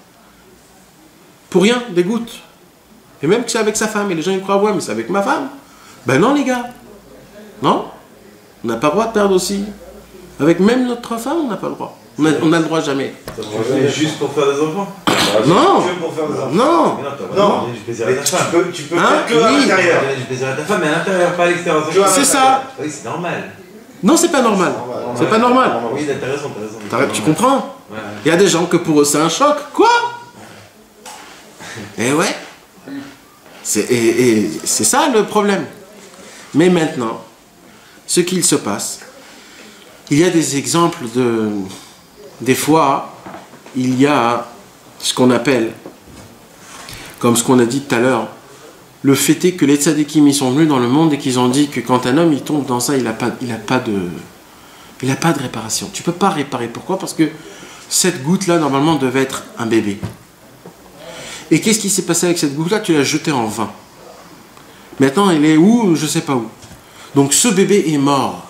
pour rien des gouttes. Et même que c'est avec sa femme. Et les gens, ils croient, ouais, mais c'est avec ma femme. Ben non, les gars. Non. On n'a pas le droit de perdre aussi. Avec même notre femme, on n'a pas le droit. On a le droit jamais. Juste pour faire des enfants? Non. Que pour faire des enfants? Non. Non. Tu peux faire que à l'intérieur. Je plaisir à ta femme, mais à l'intérieur, pas à l'extérieur. C'est ça. Oui, c'est normal. Non, c'est pas normal. C'est pas normal. Oui, t'as raison. Tu comprends? Il y a des gens que pour eux, c'est un choc. Quoi? Eh ouais. C'est ça le problème. Mais maintenant, ce qu'il se passe, il y a des exemples des fois, il y a ce qu'on appelle, comme ce qu'on a dit tout à l'heure, le fait est que les tzadikim, ils sont venus dans le monde et qu'ils ont dit que quand un homme il tombe dans ça, il n'a pas de réparation. Tu ne peux pas réparer. Pourquoi? Parce que cette goutte-là, normalement, devait être un bébé. Et qu'est-ce qui s'est passé avec cette goutte-là? Tu l'as jetée en vain. Maintenant, elle est où? Je ne sais pas où. Donc ce bébé est mort.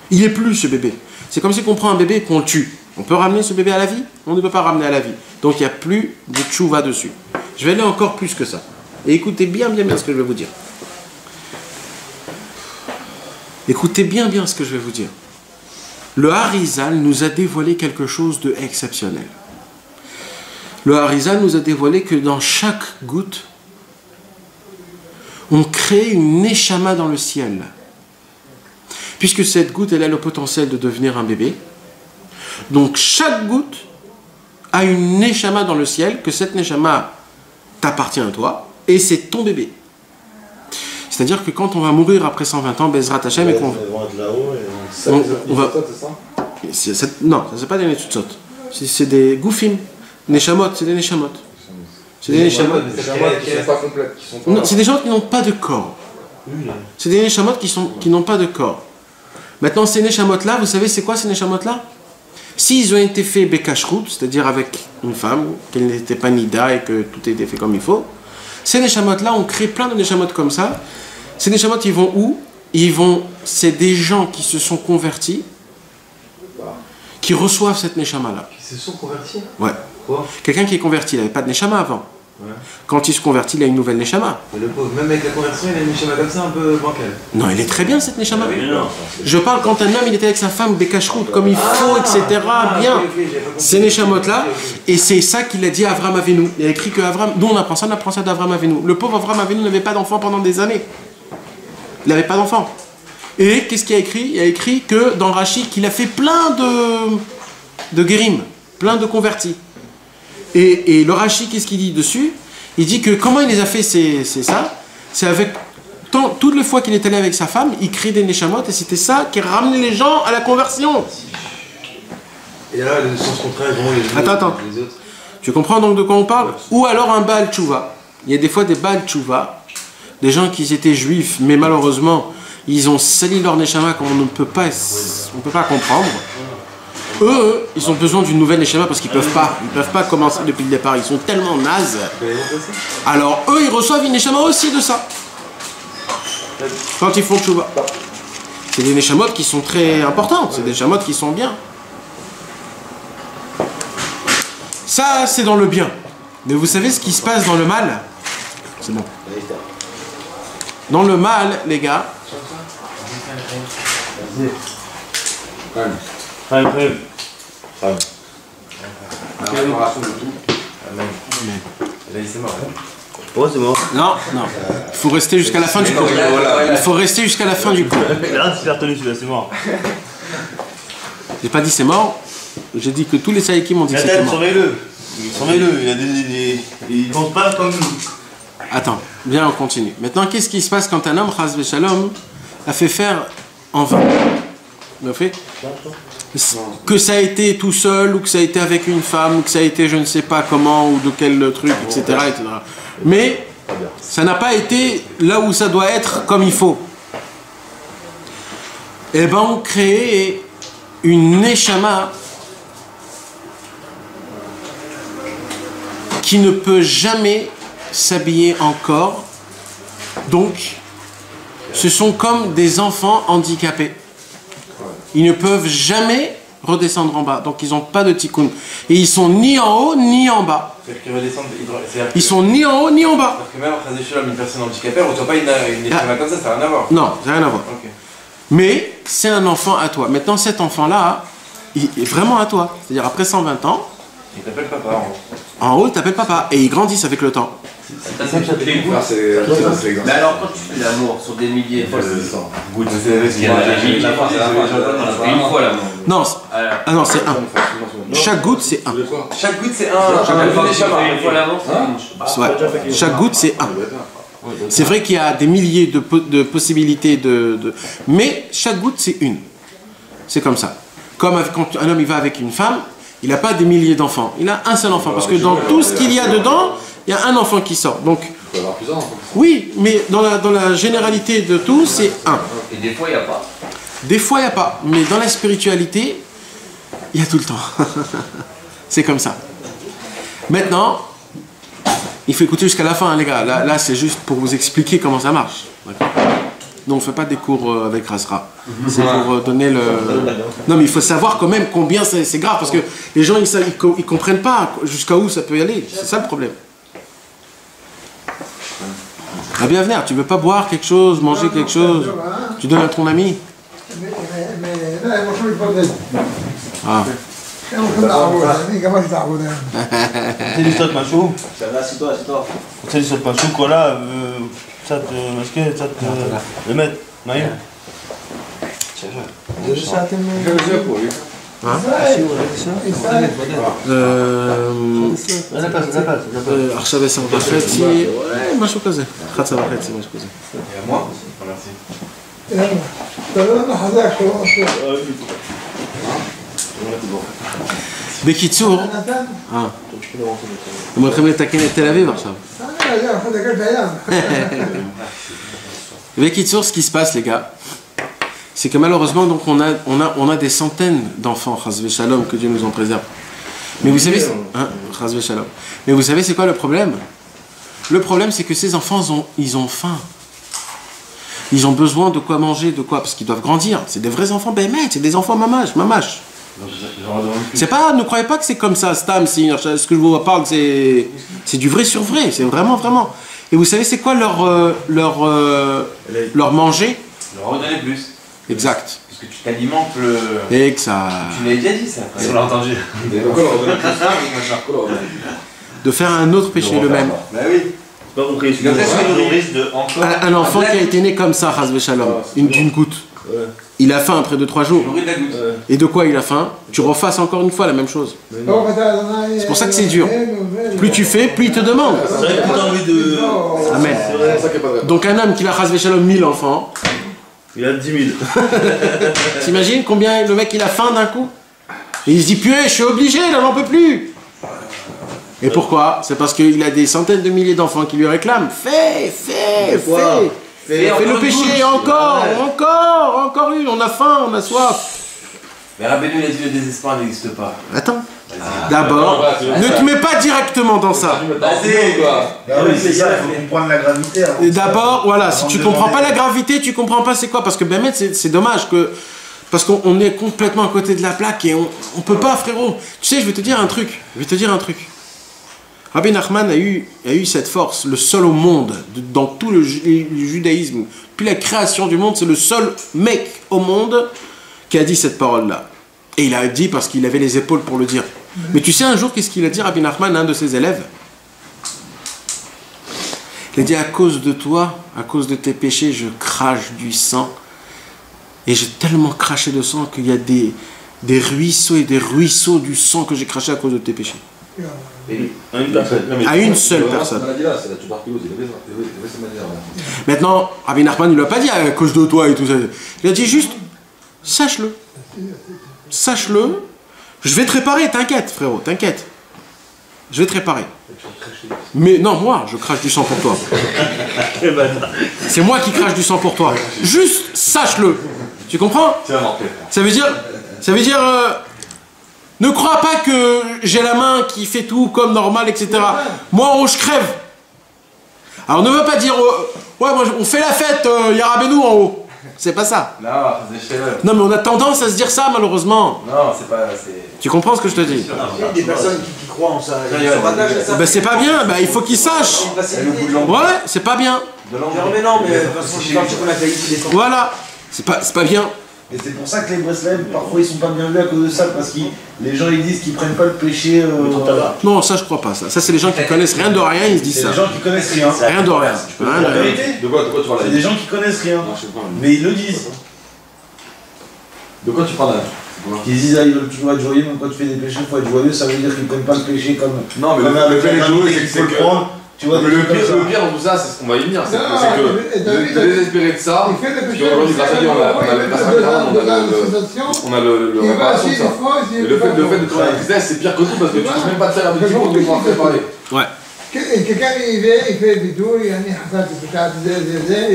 Il n'est plus ce bébé. C'est comme si on prend un bébé et qu'on le tue. On peut ramener ce bébé à la vie? On ne peut pas ramener à la vie. Donc il n'y a plus de tchouva dessus. Je vais aller encore plus que ça. Et écoutez bien ce que je vais vous dire. Écoutez bien ce que je vais vous dire. Le Harizal nous a dévoilé quelque chose d'exceptionnel. Le Harizal nous a dévoilé que dans chaque goutte, on crée une neshama dans le ciel. Puisque cette goutte, elle a le potentiel de devenir un bébé. Donc chaque goutte a une neshama dans le ciel, que cette neshama t'appartient à toi, et c'est ton bébé. C'est-à-dire que quand on va mourir après 120 ans, Bezrat Hashem, et qu'on va... Non, ça c'est pas des netzutzot. C'est des goufim. Neshamot, c'est des neshamot. C'est des neshamot. Qui sont pas complètes. Non, c'est des gens qui n'ont pas de corps. C'est des neshamot qui n'ont pas de corps. Maintenant, ces neshamot-là, vous savez c'est quoi ces neshamot-là? S'ils ont été faits bekashrut, c'est-à-dire avec une femme, qu'elle n'était pas nida et que tout était fait comme il faut, Ces neshamot-là, on crée plein de neshamot comme ça. Ces neshamot, ils vont où? C'est des gens qui se sont convertis, qui reçoivent cette neshama-là. Qui se sont convertis? Ouais. Quoi? Quelqu'un qui est converti, il n'avait pas de neshama avant. Ouais. Quand il se convertit, il a une nouvelle neshama. Mais le pauvre, même avec la conversion, il a une neshama comme ça, un peu bancale. Non, il est très bien cette neshama. Ah oui, non. Je parle quand un homme il était avec sa femme des cacheroutes comme il faut, etc. Bien. Ces neshamot-là, et c'est ça qu'il a dit à Avram Avinu. Il a écrit que Avram, nous on apprend ça d'Avram Avinu. Le pauvre Avram Avinu n'avait pas d'enfant pendant des années. Il n'avait pas d'enfant. Et qu'est-ce qu'il a écrit? Il a écrit que dans Rashi qu'il a fait plein de guérim, plein de convertis. Et le Rashi, qu'est-ce qu'il dit dessus? Il dit que comment il les a fait, c'est ça. C'est avec toutes les fois qu'il est allé avec sa femme, il crée des neshamot et c'était ça qui ramenait les gens à la conversion. Et là, le sens contraire, vraiment les Attends. Les autres. Tu comprends donc de quoi on parle? Ou alors un Baal Tchouva. Il y a des fois des Baal Tchouva, des gens qui étaient juifs, mais malheureusement, ils ont sali leur neshama qu'on ne peut pas comprendre. Eux, ils ont besoin d'une nouvelle neshama parce qu'ils peuvent pas commencer depuis le départ. Ils sont tellement nazes. Alors eux, ils reçoivent une neshama aussi de ça. Quand ils font tchouva. C'est des neshamot qui sont très importantes. C'est des neshamot qui sont bien. Ça, c'est dans le bien. Mais vous savez ce qui se passe dans le mal? C'est bon. Dans le mal, les gars. Oh, c'est mort. Non. Il faut rester jusqu'à la fin du cours. Il faut rester jusqu'à la fin du cours. Là, tu l'as retenu, celui-là, c'est mort. J'ai pas dit c'est mort. J'ai dit que tous les saïkim ont dit que c'était mort. Surveille-le. Il pense pas comme nous. Attends, bien on continue. Maintenant, qu'est-ce qui se passe quand un homme, Chas v'Shalom, a fait faire en vain? Il a fait que ça a été tout seul, ou que ça a été avec une femme, ou que ça a été je ne sais pas comment, ou de quel truc, etc. etc. Mais ça n'a pas été là où ça doit être comme il faut. Eh ben, on crée une neshama qui ne peut jamais s'habiller encore. Donc, ce sont comme des enfants handicapés. Ils ne peuvent jamais redescendre en bas. Donc, ils n'ont pas de tikkun. Et ils sont ni en haut, ni en bas. Ils sont ni en haut, ni en bas. Parce que même après une personne handicapée, on ne reçoit pas une neshama comme ça, ça n'a rien à voir. Non, ça n'a rien à voir. Okay. Mais c'est un enfant à toi. Maintenant, cet enfant-là, il est vraiment à toi. C'est-à-dire, après 120 ans, il t'appelle papa en haut. En haut, il t'appelle papa. Et ils grandissent avec le temps. Mais alors, quand tu fais l'amour sur des milliers de fois, une fois l'amour. Non, c'est un. Chaque goutte, c'est un. Chaque goutte, c'est un. Une fois l'amour, c'est Ouais. Chaque goutte, c'est un. C'est vrai qu'il y a des milliers de possibilités mais chaque goutte, c'est une. C'est comme ça. Comme quand un homme il va avec une femme, il n'a pas des milliers d'enfants. Il a un seul enfant. Parce que dans tout ce qu'il y a dedans, il y a un enfant qui sort. Donc, oui, mais dans la généralité de tout, c'est un. Et des fois, il n'y a pas. Des fois, il n'y a pas. Mais dans la spiritualité, il y a tout le temps. C'est comme ça. Maintenant, il faut écouter jusqu'à la fin, hein, les gars. Là c'est juste pour vous expliquer comment ça marche. Non, on ne fait pas des cours avec Razra. C'est pour donner le... Non, mais il faut savoir quand même combien c'est grave. Parce que les gens, ils comprennent pas jusqu'à où ça peut y aller. C'est ça le problème. Ah, bien venir, tu veux pas boire quelque chose, manger quelque chose, tu donnes à ton ami. Ah. C'est l'histoire de Machou. C'est l'histoire de Machou, quoi là, ça te masquer, ça te le mettre. Maïm. עכשיו 10:30, משהו כזה, 11:30, משהו כזה. moi? merci. בקיצור, אתם הולכים לתקן את תל אביב עכשיו. בקיצור, ce qui se passe les gars, c'est que malheureusement donc on a des centaines d'enfants, Chas v'Shalom, que Dieu nous en préserve. Mais vous savez, hein, Chas v'Shalom. Mais vous savez c'est quoi le problème? Le problème, c'est que ces enfants, ils ont faim. Ils ont besoin de quoi manger, de quoi, parce qu'ils doivent grandir. C'est des vrais enfants, ben mec, c'est des enfants mamache. C'est pas, ne croyez pas que c'est comme ça, Stam, ce que je vous parle, c'est du vrai sur vrai, c'est vraiment. Et vous savez, c'est quoi leur manger? Leur redonner plus. Exact. Parce que tu t'alimentes le... Exact. Tu l'avais déjà dit ça, après. On l'a entendu. De faire un autre péché le même. Bah oui. Pas compris. Un enfant qui a été né comme ça, Chazve Shalom, d'une goutte. Il a faim après 2-3 jours. Et de quoi il a faim? Tu refasses encore une fois la même chose. C'est pour ça que c'est dur. Plus tu fais, plus il te demande. Amen. Donc un homme qui a Chazve Shalom 1000 enfants. Il a 10 000. T'imagines combien le mec il a faim d'un coup? Et il se dit purée, je suis obligé, là j'en peux plus. Et pourquoi? C'est parce qu'il a des centaines de milliers d'enfants qui lui réclament. Fais le péché, encore une, on a faim, on a soif. Mais Rabbeinu, il a dit le désespoir n'existe pas. Attends. D'abord, ne te mets pas directement dans ça. C'est ça, il faut comprendre la gravité. D'abord, voilà, si tu comprends pas la gravité, tu comprends pas c'est quoi. Parce que Bémet, c'est dommage que. Parce qu'on est complètement à côté de la plaque et on peut pas, frérot. Tu sais, je vais te dire un truc. Rabbi Nachman a eu cette force, le seul au monde, dans tout le judaïsme, puis la création du monde, c'est le seul mec au monde qui a dit cette parole-là. Et il a dit parce qu'il avait les épaules pour le dire. Mais tu sais un jour, qu'est-ce qu'il a dit, Rabbi Nachman, à un de ses élèves? Il a dit, à cause de toi, à cause de tes péchés, je crache du sang. Et j'ai tellement craché de sang qu'il y a des ruisseaux et des ruisseaux du sang que j'ai craché à cause de tes péchés. À une seule personne. Maintenant, Rabbi Nachman, il ne l'a pas dit à cause de toi et tout ça. Il a dit juste, sache-le. Sache-le. Je vais te réparer, t'inquiète, frérot, t'inquiète. Je vais te réparer. Mais non, moi, je crache du sang pour toi. C'est moi qui crache du sang pour toi. Juste, sache-le. Tu comprends? Ça veut dire, ne crois pas que j'ai la main qui fait tout comme normal, etc. Moi, en haut, je crève. Alors, ne veut pas dire, ouais, moi, on fait la fête, il y a Rabbeinu en haut. C'est pas ça. Non, mais on a tendance à se dire ça, malheureusement. Non, c'est pas... Tu comprends ce que je te dis? Il y a des personnes qui croient en ça. Ben, c'est pas bien, ben, il faut qu'ils sachent. Ouais, c'est pas bien. Mais non, mais de toute façon, je parle de la qualité des temps. Voilà, c'est pas bien. Et c'est pour ça que les Breslev, parfois, ils sont pas bien vus à cause de ça, parce que les gens, ils disent qu'ils prennent pas le péché au tabac. Non, ça, je crois pas, ça. Ça, c'est les gens qui connaissent rien de rien, ils se disent ça. C'est des gens qui connaissent rien. Rien de rien. La vérité. De quoi tu parles? C'est des gens qui connaissent rien. Mais ils le disent. De quoi tu parles là? Qui disent, ah, ils veulent toujours être joyeux, mais quand tu fais des péchés, il faut être joyeux, ça veut dire qu'ils ne prennent pas le péché comme. Non, mais le fait d'être joyeux, c'est que. Tu vois, le pire dans tout ça, c'est ce qu'on va y venir, c'est que de désespérer de ça, aujourd'hui, grâce à Dieu, on a le réparation de ça. Et le fait de trouver la tristesse, c'est pire que tout parce que tu ne peux même pas te faire habituer pour pouvoir préparer. Ouais. كان يفيد بدون يعني حصلت بتاعت زي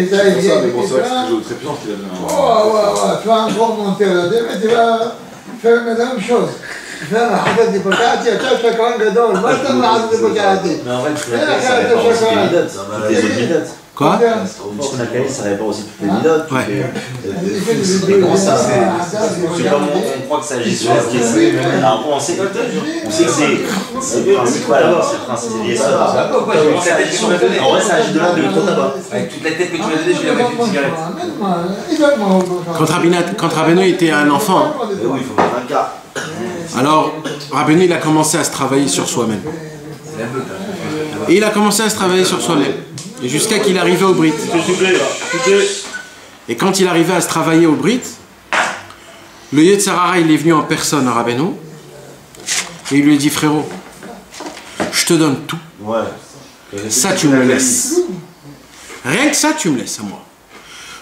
C'est pour ça, mais bon, c'est vrai que c'est quelque chose de très puissant qu'il a bien. tu vas encore monter là-dedans, mais tu vas faire la même chose. فاهم حضرتك بتاعتي هتشوف كمان جدول ما تطلع حضرتك بتاعتي. Quoi? Parce qu'on a calé, ça répare aussi toutes les midotes. Ouais. Comment ça, c'est pas on croit que ça agit sur la question. Alors on sait que c'est le principal, c'est le principe. En vrai, ça agit de là de trop tabac. Avec toute la tête que tu m'as donnée, je vais mettre une cigarette. Quand Rabbeinu était un enfant, Oui, il faut mettre un quart. alors Rabbeinu il a commencé à se travailler sur soi-même. Et il a commencé à se travailler sur soi-même. Et jusqu'à qu'il arrivait au Brit. Et quand il arrivait à se travailler au Brit, le Yetzirah il est venu en personne à Rabbeinu. Et il lui a dit, frérot, je te donne tout. Ça tu me le laisses. Rien que ça tu me laisses à moi.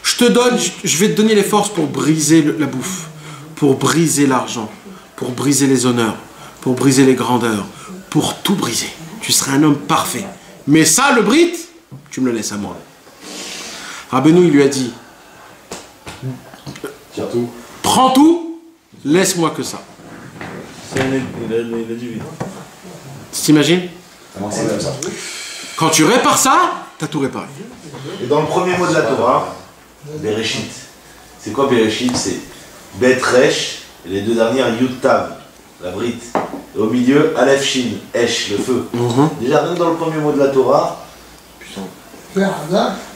Je te donne, je vais te donner les forces pour briser la bouffe, pour briser l'argent, pour briser les honneurs, pour briser les grandeurs, pour tout briser. Tu seras un homme parfait. Mais ça, le Brit, tu me le laisses à moi. Rabbeinu, il lui a dit, prends tout, laisse-moi que ça. Il a dit oui. Tu t'imagines? Quand tu répares ça, tu as tout réparé. Et dans le premier mot de la Torah, Bereshit. C'est quoi Bereshit? C'est Bet Resh, et les deux dernières Yud Tav, la brite. Et au milieu, Aleph Shin, Esh, le feu. Déjà, même dans le premier mot de la Torah,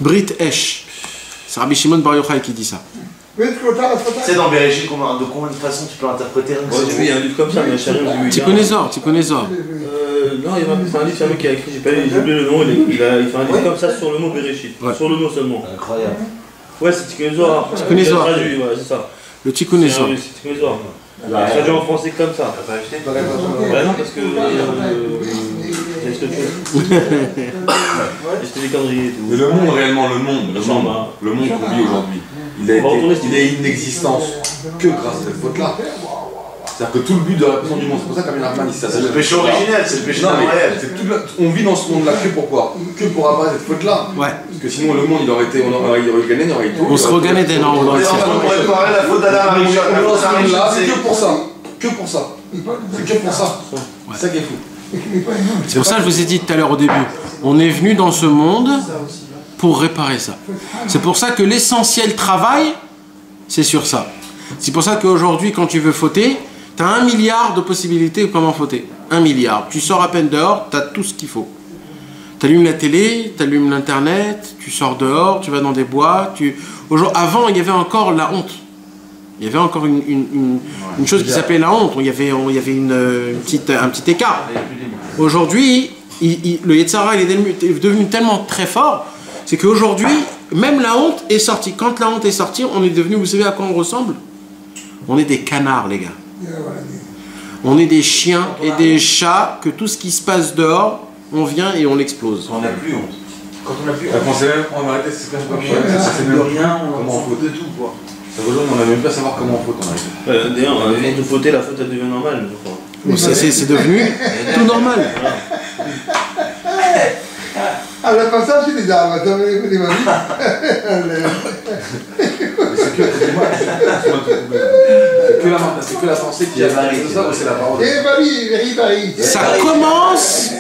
Brit Esh. C'est Rabbi Shimon Bar Yochai qui dit ça. c'est dans Bereshit, de combien de façons tu peux l'interpréter? Il y a un livre comme ça, mais Tu connais Zor, tu connais Zor. Non, il y a un livre, c'est un mec qui a écrit, j'ai oublié le nom, il fait un livre comme ça sur le mot Bereshit. Sur le mot seulement. Incroyable. Ouais, c'est Tikkun Zohar. Tikkun Zohar. Ouais, c'est ça. Le Tikkun Zohar. C'est Tikkun Zohar. Traduit en français comme ça. T'as pas acheté? Bah non, parce que... Qu'est-ce que tu veux? C'était des conneries et tout. Mais le monde, réellement, le monde qu'on vit aujourd'hui, il est une existence que grâce à cette faute-là. C'est-à-dire que tout le but de la répression du monde, c'est pour ça qu'Amin Rahman dit ça. C'est le péché originel, c'est le péché originel. On vit dans ce monde-là que pourquoi? Que pour apparaître cette faute-là. Ouais. Parce que sinon le monde il aurait été, on aurait gagné, il aurait été tout. On se regagnait des normes. On aurait réparé la faute d'Adam Arishon. C'est que pour ça. Que pour ça. C'est que pour ça. C'est ça qui est fou. C'est pour ça que je vous ai dit tout à l'heure au début, on est venu dans ce monde pour réparer ça. C'est pour ça que l'essentiel travail, c'est sur ça. C'est pour ça qu'aujourd'hui, quand tu veux fauter, tu as 1 milliard de possibilités de comment fauter. 1 milliard. Tu sors à peine dehors, tu as tout ce qu'il faut. Tu allumes la télé, tu allumes l'internet, tu sors dehors, tu vas dans des bois. Avant, il y avait encore la honte. Il y avait encore une chose qui s'appelait la honte. Il y avait un petit écart. Aujourd'hui, le Yetzara il est devenu tellement très fort, c'est qu'aujourd'hui, même la honte est sortie. Quand la honte est sortie, on est devenu, vous savez à quoi on ressemble? On est des canards, les gars. On est des chiens et des chats, que tout ce qui se passe dehors, on vient et on l'explose. On n'a plus honte. Quand on n'a plus honte. On va arrêter, c'est même rien, comment on faute de tout, quoi. Ça veut dire qu'on n'a même pas à savoir comment on faute, on arrive. D'ailleurs, à force de fauter, la faute elle devient normale, je crois. C'est devenu tout normal. Alla passaggi di Zama, dove veniva lì. C'est que la pensée qui a fait ça, ou c'est la parole? Ça commence.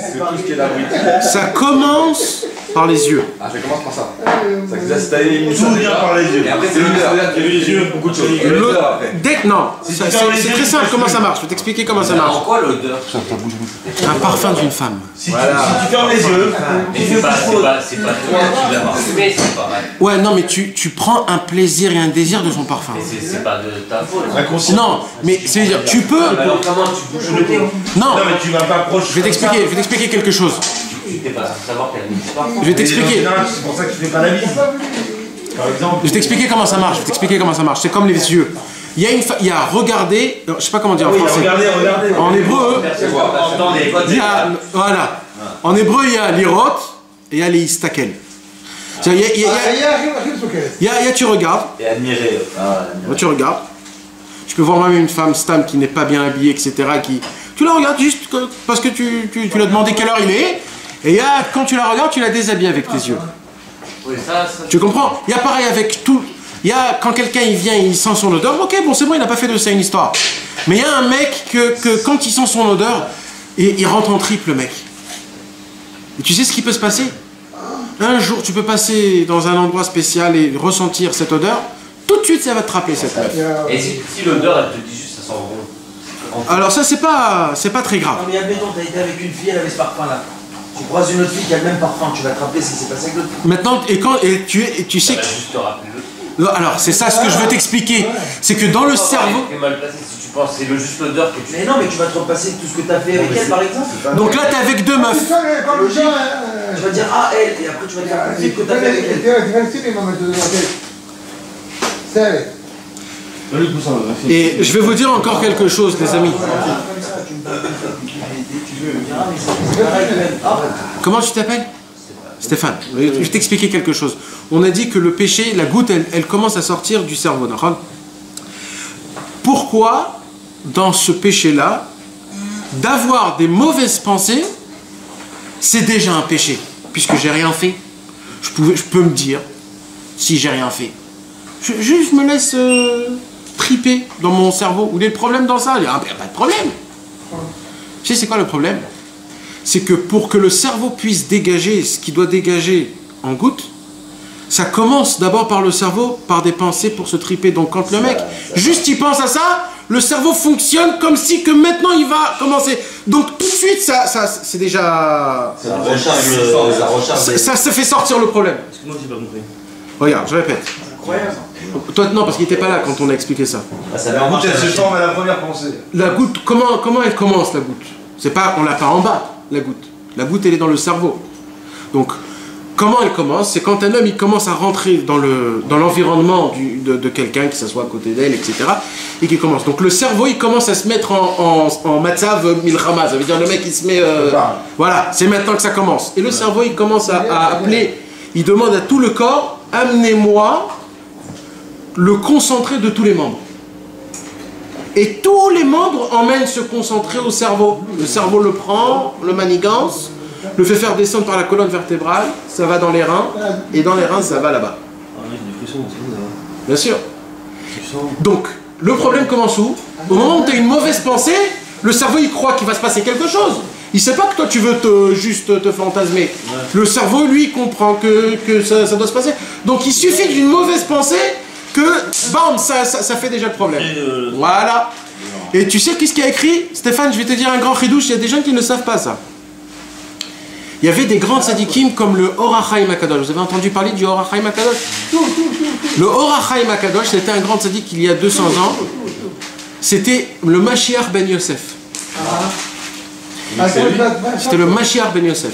Ça commence par les yeux. Ah, ça commence par ça. Ça Tout vient par les yeux. Et après, c'est les yeux, beaucoup de choses. Non, c'est très simple comment ça marche. Je vais t'expliquer comment ça marche. En quoi l'odeur? Un parfum d'une femme. Si tu fermes les yeux, c'est pas toi qui l'as parfumé, c'est pareil. Ouais, non, mais tu prends un plaisir et un désir de son parfum. C'est pas de ta faute. Non, mais c'est-à-dire, tu peux. Alors comment tu bouges le thé? Non, mais tu vas pas proche. je vais t'expliquer quelque chose. T'es pas censé savoir qu'elle n'existe pas. Je vais t'expliquer. C'est pour ça que tu fais pas la bise. Par exemple. Je vais t'expliquer comment ça marche. C'est comme les yeux. Il y a regarder, je sais pas comment dire en français. Regardez. En hébreu, il y a, voilà. En hébreu, il y a l'irot et il y a les istakel. Il y a tu regardes. Et admirer. Tu regardes. Tu peux voir même une femme stam qui n'est pas bien habillée, etc. Tu la regardes juste parce que tu lui as demandé quelle heure il est. Et quand tu la regardes, tu la déshabilles avec tes yeux. Oui, ça... Tu comprends? Il y a pareil avec tout. Il y a quand quelqu'un il vient, il sent son odeur. Ok, bon c'est bon, il n'a pas fait de ça une histoire. Mais il y a un mec que quand il sent son odeur, il rentre en triple, le mec. Et tu sais ce qui peut se passer? Un jour, tu peux passer dans un endroit spécial et ressentir cette odeur. Tout de suite, ça va te rappeler cette meuf. Et si l'odeur, elle te dit juste ça sent bon? Alors ça, c'est pas très grave. Non mais admettons, t'as été avec une fille, elle avait ce parfum là. Tu croises une autre fille qui a le même parfum, tu vas te rappeler ce qui s'est passé avec l'autre fille. Maintenant, tu sais que... Juste te rappeler le... Non, alors, c'est ça ce que je veux t'expliquer. C'est que dans le cerveau... T'es mal placé si tu penses, c'est juste l'odeur que tu... Mais non, mais tu vas te repasser tout ce que t'as fait avec elle par exemple. Donc là, t'es avec deux meufs. Tu vas dire ah elle, et après tu vas dire le film que t'as fait avec elle. Et je vais vous dire encore quelque chose, les amis. Comment tu t'appelles? Stéphane. Je vais t'expliquer quelque chose. On a dit que le péché, la goutte, elle commence à sortir du cerveau. Pourquoi, dans ce péché-là, d'avoir des mauvaises pensées, c'est déjà un péché, puisque j'ai rien fait. Je peux me dire, si j'ai rien fait. Je me laisse triper dans mon cerveau. Où est le problème dans ça? Il n'y a pas de problème. Tu sais, c'est quoi le problème? c'est que pour que le cerveau puisse dégager ce qu'il doit dégager en gouttes, ça commence d'abord par le cerveau, par des pensées pour se triper. Donc quand le mec, juste il pense à ça, le cerveau fonctionne comme si que maintenant il va commencer. Donc tout de suite, ça c'est déjà... Ça fait sortir le problème. Excuse-moi, j'ai pas compris. Regarde, je répète. Incroyable. Toi, non, parce qu'il n'était pas là quand on a expliqué ça. La goutte, elle se forme à la première pensée. La goutte, comment elle commence, la goutte? C'est pas, on l'a pas en bas, la goutte. La goutte, elle est dans le cerveau. Donc, comment elle commence? C'est quand un homme, il commence à rentrer dans l'environnement de quelqu'un, qui s'assoit à côté d'elle, etc. Et qui commence. Donc, le cerveau, il commence à se mettre en matzav milchama. Ça veut dire le mec, il se met... voilà, c'est maintenant que ça commence. Et le cerveau, il commence à appeler, il demande à tout le corps, amenez-moi le concentré de tous les membres. Et tous les membres emmènent ce concentré au cerveau. Le cerveau le prend, le manigance, le fait faire descendre par la colonne vertébrale, ça va dans les reins, et dans les reins, ça va là-bas. Ah oui, j'ai des frissons, c'est bon, Bien sûr. Donc, le problème commence où? Au moment où tu as une mauvaise pensée, le cerveau, il croit qu'il va se passer quelque chose. Il sait pas que toi, tu veux juste te fantasmer. Ouais. Le cerveau, lui, comprend que ça doit se passer. Donc, il suffit d'une mauvaise pensée que, bam, ça fait déjà le problème. Voilà. Et tu sais qu'est-ce qu'il y a écrit? Stéphane, je vais te dire un grand chidouche, il y a des gens qui ne savent pas ça. Il y avait des grands tzadikim comme le Or HaChaim HaKadosh. Vous avez entendu parler du Or HaChaim HaKadosh? Le Or HaChaim HaKadosh, c'était un grand tzadik il y a 200 ans. C'était le Mashiach Ben Yosef. C'était le Mashiach Ben Yosef.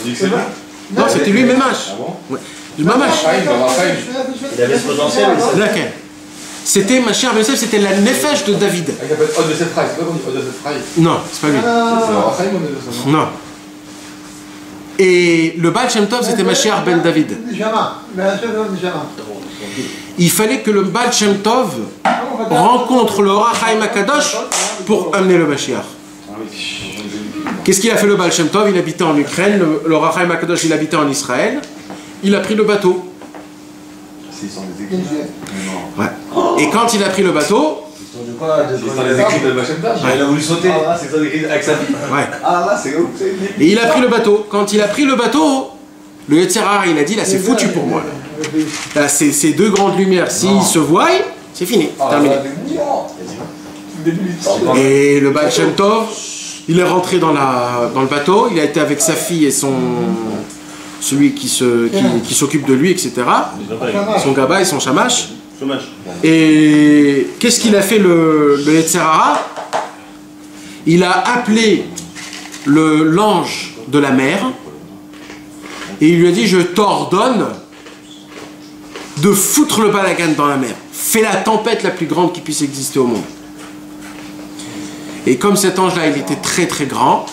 Non, c'était lui, Memash. Le Mamash. Il avait ce potentiel. Laquelle? C'était Mashiach Ben Yosef, c'était la nefesh de David. Il s'appelle Od Yosef Rai, c'est pas qu'on dit Od Yosef Rai? Non, c'est pas lui. C'est Or HaChaim ou Non. Et le Baal Shem Tov, c'était Mashiach Ben David. Il fallait que le Baal Shem Tov rencontre le Or HaChaim HaKadosh pour amener le Mashiach. Qu'est-ce qu'il a fait le Baal Shem Tov? Il habitait en Ukraine, le Or HaChaim HaKadosh, il habitait en Israël. Il a pris le bateau. Ouais. Et quand il a pris le bateau... Il a voulu sauter. C'est ça décrit avec sa vie. Ouais. Ah là, c'est ouf. Et il a pris le bateau. Quand il a pris le bateau, le Yetzer Hara, il a dit, là c'est foutu pour moi. Là, ces deux grandes lumières, s'ils se voient, c'est fini, terminé. Et le Baal Shem Tov, il est rentré dans le bateau, il a été avec sa fille et celui qui s'occupe de lui, etc. Son gaba et son shamash. Et qu'est-ce qu'il a fait le Yetzer Hara? Il a appelé l'ange de la mer et il lui a dit, je t'ordonne de foutre le balagan dans la mer. Fais la tempête la plus grande qui puisse exister au monde. Et comme cet ange-là, il était très très grand,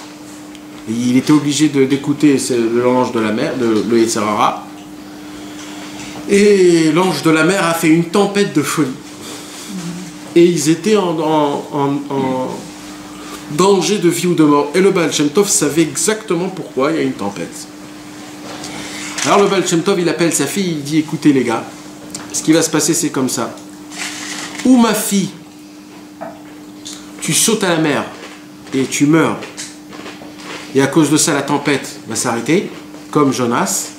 il était obligé d'écouter l'ange de la mer, le Yetzer Hara. Et l'ange de la mer a fait une tempête de folie. Et ils étaient en danger de vie ou de mort. Et le Baal Shem Tov savait exactement pourquoi il y a une tempête. Alors le Baal Shem Tov, il appelle sa fille, il dit, écoutez les gars, ce qui va se passer c'est comme ça. Ou ma fille, tu sautes à la mer et tu meurs. Et à cause de ça, la tempête va s'arrêter, comme Jonas.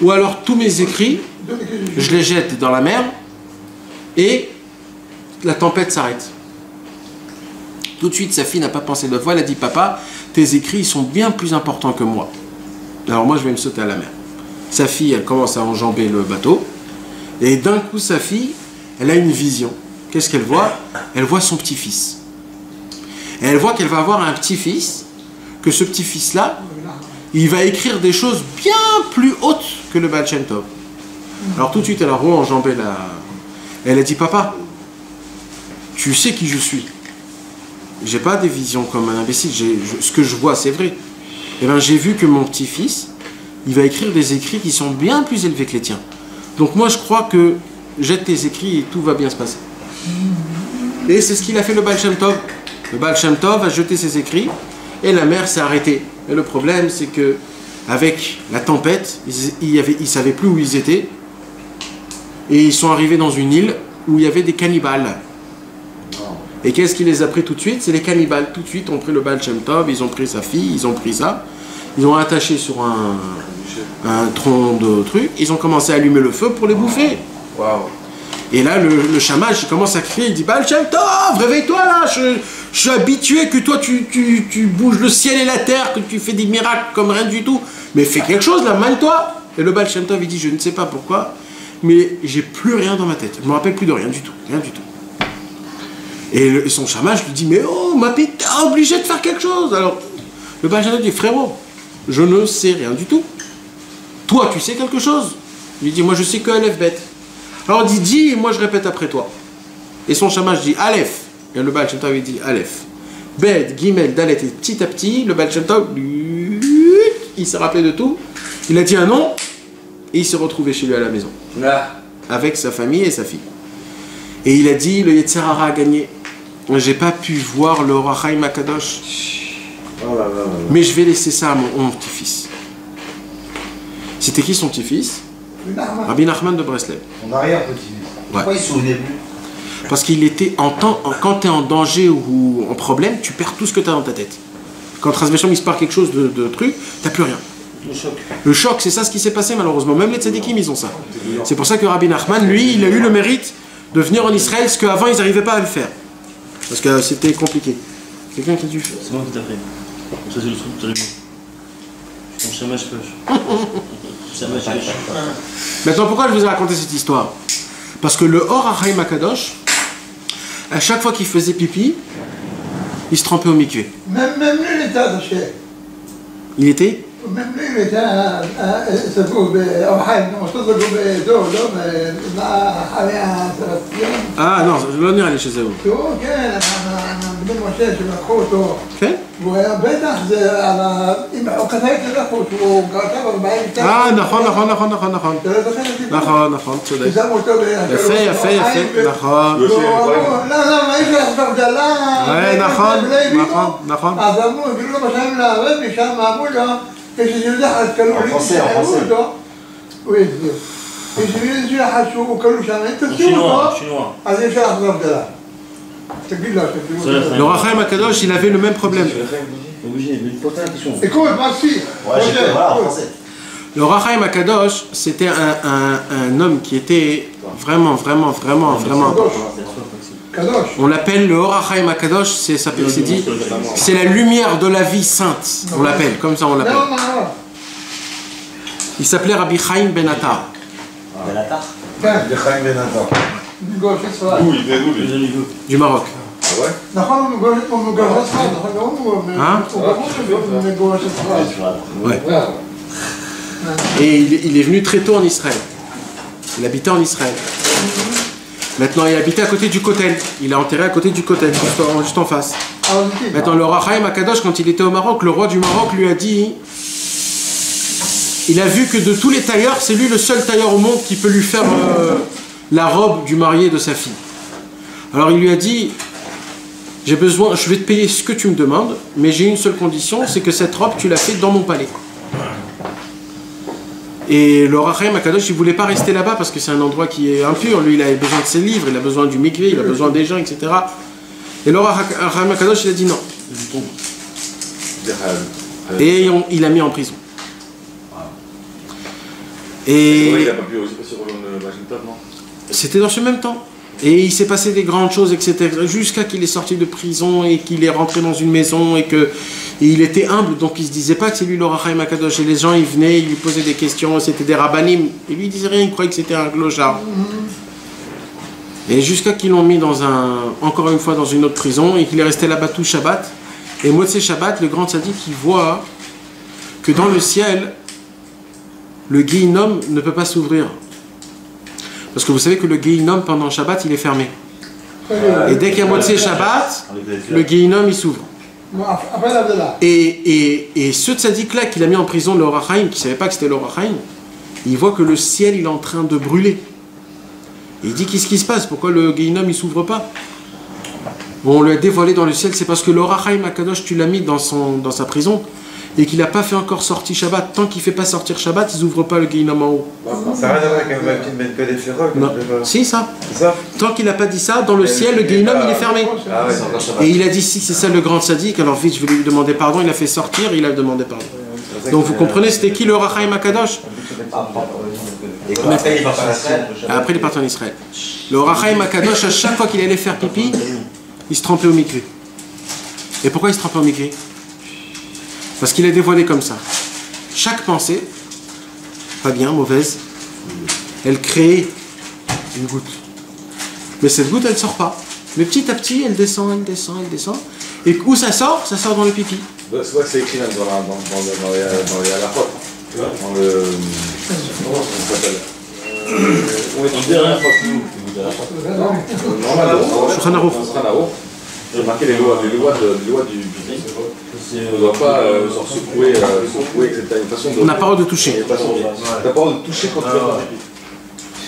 Ou alors tous mes écrits, je les jette dans la mer et la tempête s'arrête. Tout de suite, sa fille n'a pas pensé deux fois, elle a dit, papa, tes écrits ils sont bien plus importants que moi. Alors moi, je vais me sauter à la mer. Sa fille, elle commence à enjamber le bateau et d'un coup, sa fille, elle a une vision. Qu'est-ce qu'elle voit? Elle voit son petit-fils. Et elle voit qu'elle va avoir un petit-fils, que ce petit-fils-là, il va écrire des choses bien plus hautes que le Baal Shem Tov. Alors tout de suite, elle a enjambé Elle a dit, papa, tu sais qui je suis. J'ai pas des visions comme un imbécile. Ce que je vois, c'est vrai. Et bien, j'ai vu que mon petit-fils, il va écrire des écrits qui sont bien plus élevés que les tiens. Donc moi, je crois que jette tes écrits et tout va bien se passer. Et c'est ce qu'il a fait le Baal Shem Tov. Le Baal Shem Tov a jeté ses écrits et la mer s'est arrêtée. Et le problème, c'est que avec la tempête, ils savaient plus où ils étaient. Et ils sont arrivés dans une île où il y avait des cannibales. Et qu'est-ce qui les a pris tout de suite? C'est les cannibales. Tout de suite, ont pris le Baal Shem Tov, ils ont pris sa fille, ils ont pris ça. Ils ont attaché sur un tronc de truc. Ils ont commencé à allumer le feu pour les bouffer. Waouh. Et là, le shamash, il commence à crier, il dit, Baal Shem Tov, réveille-toi là, je suis habitué que toi, tu bouges le ciel et la terre, que tu fais des miracles comme rien du tout. Mais fais quelque chose là, manie-toi. Et le Baal Shem Tov, il dit, je ne sais pas pourquoi, mais j'ai plus rien dans ma tête. Je me rappelle plus de rien du tout, rien du tout. Et son shamash lui dit, mais oh, ma pite, t'es obligé de faire quelque chose. Alors, le Baal Shem Tov dit, frérot, je ne sais rien du tout. Toi, tu sais quelque chose? Il lui dit, moi, je sais que Aleph bête. Alors, il dit, dis, et moi, je répète après toi. Et son shamash dit, Aleph. Et le Baal Shem Tov, il dit, Aleph. Bet, Gimel, Dalet, et petit à petit, le Baal Shem Tov, il s'est rappelé de tout. Il a dit un nom, et il s'est retrouvé chez lui à la maison. Avec sa famille et sa fille. Et il a dit, le Yetzer Hara a gagné. J'ai pas pu voir le Or HaChaim Akadosh. Mais je vais laisser ça à mon petit-fils. C'était qui son petit-fils? Rabbi Nachman de Breslev. Son arrière-petit-fils. Pourquoi il se souvenait plus? Parce qu'il était quand tu es en danger ou en problème, tu perds tout ce que tu as dans ta tête. Quand Transvesham il se part quelque chose de truc, tu n'as plus rien. Le choc, c'est ça ce qui s'est passé malheureusement. Même les tzadikim, ils ont ça. C'est pour ça que Rabbi Nachman, lui, il a eu le mérite de venir en Israël, ce qu'avant ils n'arrivaient pas à le faire. Parce que c'était compliqué. Quelqu'un qui a dû faire. C'est moi qui t'a pris. Ça, c'est le truc de mon chômage poche. Maintenant, pourquoi je vous ai raconté cette histoire? Parce que le Or HaChaim Akadosh, à chaque fois qu'il faisait pipi, il se trempait au mikvé. Même lui, il était attaché. Il était? Même lui, il était סגור באורחיים, אותו סגור בדור, לא? אחרי הסרטים. לא, לא נראה לי שזה הוא. כן, בני משה שלקחו אותו. כן? והוא היה בטח, אם הוא כתב את הלכות, הוא כתב 40 נכון. נכון, צודק. יפה, נכון. למה אי אפשר לעשות הבדלה? נכון. אז אמרו, גילו לו בשם לערב, משם אמרו לו, כשיודע אז קלו לי, תשחררו אותו. הוא הסביר. כשיודע שהוא קלו שם, אם תוציאו אותו, אז אי אפשר לעשות הבדלה. תגיד לו, Le Or HaChaim Akadosh, il avait le même problème. écoute, merci. Le Or HaChaim Akadosh, c'était un homme qui était vraiment on l'appelle le Or HaChaim Akadosh, c'est dit, c'est la lumière de la vie sainte, on l'appelle, comme ça on l'appelle. Il s'appelait Rabbi Chaim Ben Attar. Rabbi Chaim Ben Attar. D'où il venait d'où? Du Maroc. Ah ouais? Hein? Ouais. Et il est venu très tôt en Israël. Il habitait en Israël. Maintenant, il habitait à côté du Kotel. Il est enterré à côté du Kotel, juste en face. Maintenant, le Or HaChaim Akadosh, quand il était au Maroc, le roi du Maroc lui a dit, il a vu que de tous les tailleurs, c'est lui le seul tailleur au monde qui peut lui faire la robe du marié de sa fille. Alors il lui a dit, j'ai besoin, je vais te payer ce que tu me demandes, mais j'ai une seule condition, c'est que cette robe, tu l'as fait dans mon palais. Et le Or HaChaim Akadosh, il ne voulait pas rester là-bas parce que c'est un endroit qui est impur. Lui, il a besoin de ses livres, il a besoin du mikvé, il a besoin des gens, etc. Et le Or HaChaim Akadosh, il a dit non. Et il l'a mis en prison. Et il n'a pas pu aussi passer le Washington, non? C'était dans ce même temps. Et il s'est passé des grandes choses, etc. Jusqu'à qu'il est sorti de prison et qu'il est rentré dans une maison et il était humble, donc il se disait pas que c'est lui le Or HaChaim Akadosh. Et les gens, ils venaient, ils lui posaient des questions, c'était des rabbanim. Et lui, il disait rien, il croyait que c'était un clochard. Et jusqu'à qu'ils l'ont mis encore une fois dans une autre prison et qu'il est resté là-bas tout Shabbat. Et Motzei Shabbat, le grand tzaddik, il voit que dans le ciel, le Guéhinom ne peut pas s'ouvrir. Parce que vous savez que le Guéhinom, pendant Shabbat, il est fermé. Et dès qu'il y a Motzei Shabbat, le Guéhinom, il s'ouvre. Et ce tzaddik-là qu'il a mis en prison, le Or HaChaim, qui ne savait pas que c'était le Or HaChaim, il voit que le ciel, il est en train de brûler. Et il dit, qu'est-ce qui se passe? Pourquoi le Guéhinom, il ne s'ouvre pas? Bon, on lui a dévoilé dans le ciel, c'est parce que le Or HaChaim Akadosh, tu l'as mis dans sa prison. et qu'il n'a pas fait encore sortir Shabbat, tant qu'il ne fait pas sortir Shabbat, ils n'ouvrent pas le Guéhinam en haut. Ça n'a rien à voir avec un Valkin Ben Kodef Ferrog. Non. Si, ça. Tant qu'il n'a pas dit ça, dans le ciel, le Guéhinam, il est fermé. Ah ouais, et il a dit, si c'est ça le grand sadique, alors vite, je vais lui demander pardon, il a fait sortir, il a demandé pardon. Donc vous comprenez, c'était qui le Or HaChaim HaKadosh? Après, il est parti en Israël. Le Or HaChaim HaKadosh, à chaque fois qu'il allait faire pipi, il se trempait au mikvé. Et pourquoi il se trempait au mikvé? Parce qu'il est dévoilé comme ça. Chaque pensée, pas bien, mauvaise, elle crée une goutte. Mais cette goutte, elle ne sort pas. Mais petit à petit, elle descend, elle descend, elle descend. Et où ça sort? Ça sort dans le pipi. C'est vrai que c'est écrit même dans les halachot. Dans le... Comment ça s'appelle? On dirait rien. Shulchan Aruch. J'ai marqué les lois du pipi. On ne doit pas secouer, etc. Une façon de... On n'a pas le droit de toucher. Tu n'as pas le droit de toucher quand tu vas faire pipi.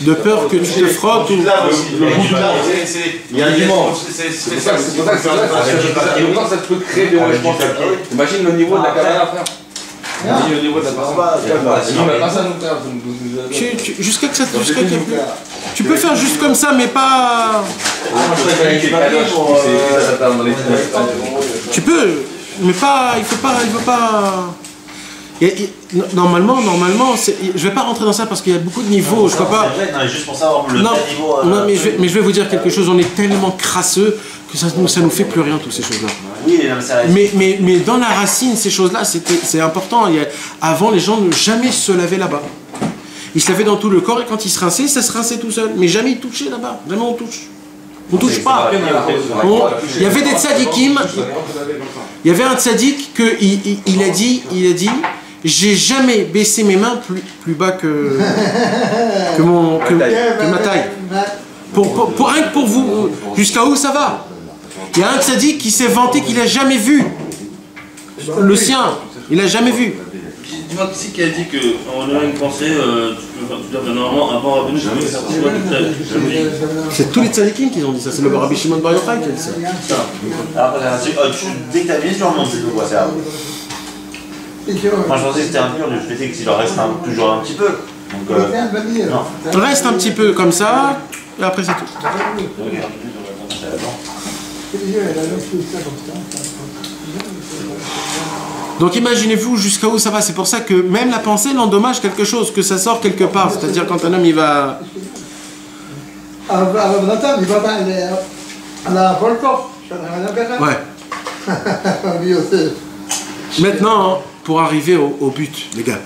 De peur que tu te frottes ou... Il y a un argument. C'est pour ça que ça peut créer des roulements. Imagine le niveau de la caméra, frère. Imagine le niveau de la personne. Jusqu'à que ça te... Tu peux faire juste comme ça, mais pas... Tu peux, mais pas... Il faut pas... Normalement, je vais pas rentrer dans ça parce qu'il y a beaucoup de niveaux. Je peux pas. Juste pour savoir le niveau. Non, mais je vais vous dire quelque chose. On est tellement crasseux que ça nous fait plus rien toutes ces choses-là. Oui, mais dans la racine, ces choses-là, c'est important. Avant, les gens ne jamais se lavaient là-bas. Ils se lavaient dans tout le corps et quand ils se rinçaient, ça se rinçait tout seul. Mais jamais ils touchaient là-bas. Jamais on touche. On touche pas. Il y avait des tzadikim. Il y avait un tzadik que il a dit. J'ai jamais baissé mes mains plus bas que ma taille. Rien que pour vous, jusqu'à où ça va? Il y a un tzaddik qui s'est vanté qu'il n'a jamais vu le sien. Il n'a jamais vu. Dis-moi qui c'est qui a dit qu'en ayant une pensée, tu dois normalement avant Rabbeinu, c'est tous les tzadikim qui ont dit ça. C'est le Rabbi Shimon Bar Yochai qui a dit ça. Dès que tu as mis, tu remontes, c'est tout quoi. Moi je pensais que c'était un mur, je pensais que s'il en reste toujours un petit peu. Donc, non. Reste un petit peu comme ça, et après c'est tout. Donc imaginez-vous jusqu'à où ça va. C'est pour ça que même la pensée l'endommage quelque chose, que ça sort quelque part. C'est-à-dire quand un homme il va... Ouais. Maintenant, pour arriver au but, les gars.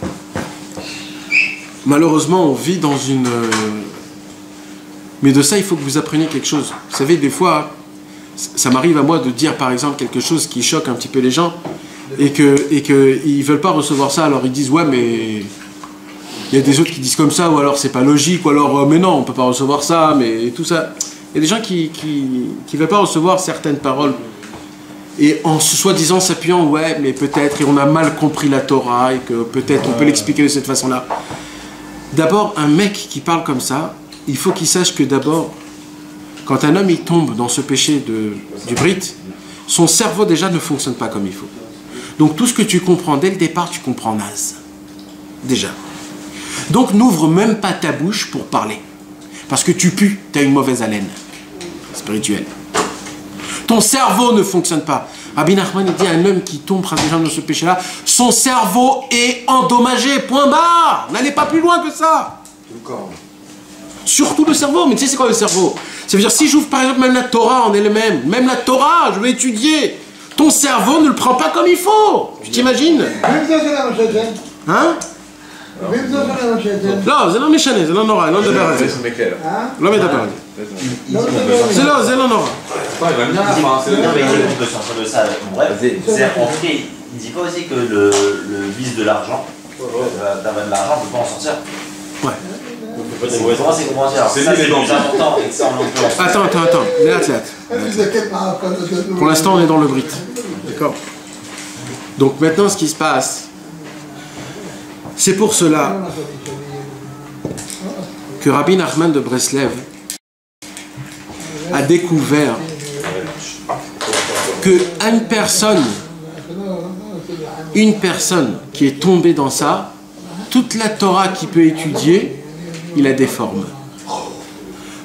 Malheureusement, on vit dans une... Mais de ça, il faut que vous appreniez quelque chose. Vous savez, des fois, ça m'arrive à moi de dire, par exemple, quelque chose qui choque un petit peu les gens et qu'ils ne veulent pas recevoir ça. Alors ils disent, ouais, mais... Il y a des autres qui disent comme ça, ou alors c'est pas logique, ou alors, mais non, on ne peut pas recevoir ça, mais tout ça. Il y a des gens qui ne veulent pas recevoir certaines paroles. Et en soi-disant s'appuyant, ouais, mais peut-être, et on a mal compris la Torah, et que peut-être on peut l'expliquer de cette façon-là. D'abord, un mec qui parle comme ça, il faut qu'il sache que d'abord, quand un homme il tombe dans ce péché du Brit, son cerveau déjà ne fonctionne pas comme il faut. Donc tout ce que tu comprends dès le départ, tu comprends naze. Déjà. Donc n'ouvre même pas ta bouche pour parler. Parce que tu pues, tu as une mauvaise haleine spirituelle. Ton cerveau ne fonctionne pas. Rabbi Nachman dit à un homme qui tombe dans ce péché-là, son cerveau est endommagé, point barre. N'allez pas plus loin que ça. Surtout le cerveau. Mais tu sais c'est quoi le cerveau? Ça veut dire si j'ouvre par exemple même la Torah en elle-même, même la Torah, je vais étudier. Ton cerveau ne le prend pas comme il faut. Tu t'imagines? Hein? לא, זה לא משנה, זה לא נורא, אני לא מדבר על זה. לא מדבר על זה. זה לא נורא. Il dit pas aussi que le vice de l'argent, d'avoir de l'argent, on ne peut pas en sortir. Ouais. Comment c'est comment dire? Ça c'est plus important et ça on peut. Attends. Pour l'instant on est dans le Brit. D'accord. Donc maintenant ce qui se passe, c'est pour cela que Rabbi Nachman de Breslev a découvert qu'une personne une personne qui est tombée dans ça, toute la Torah qu'il peut étudier, il la déforme.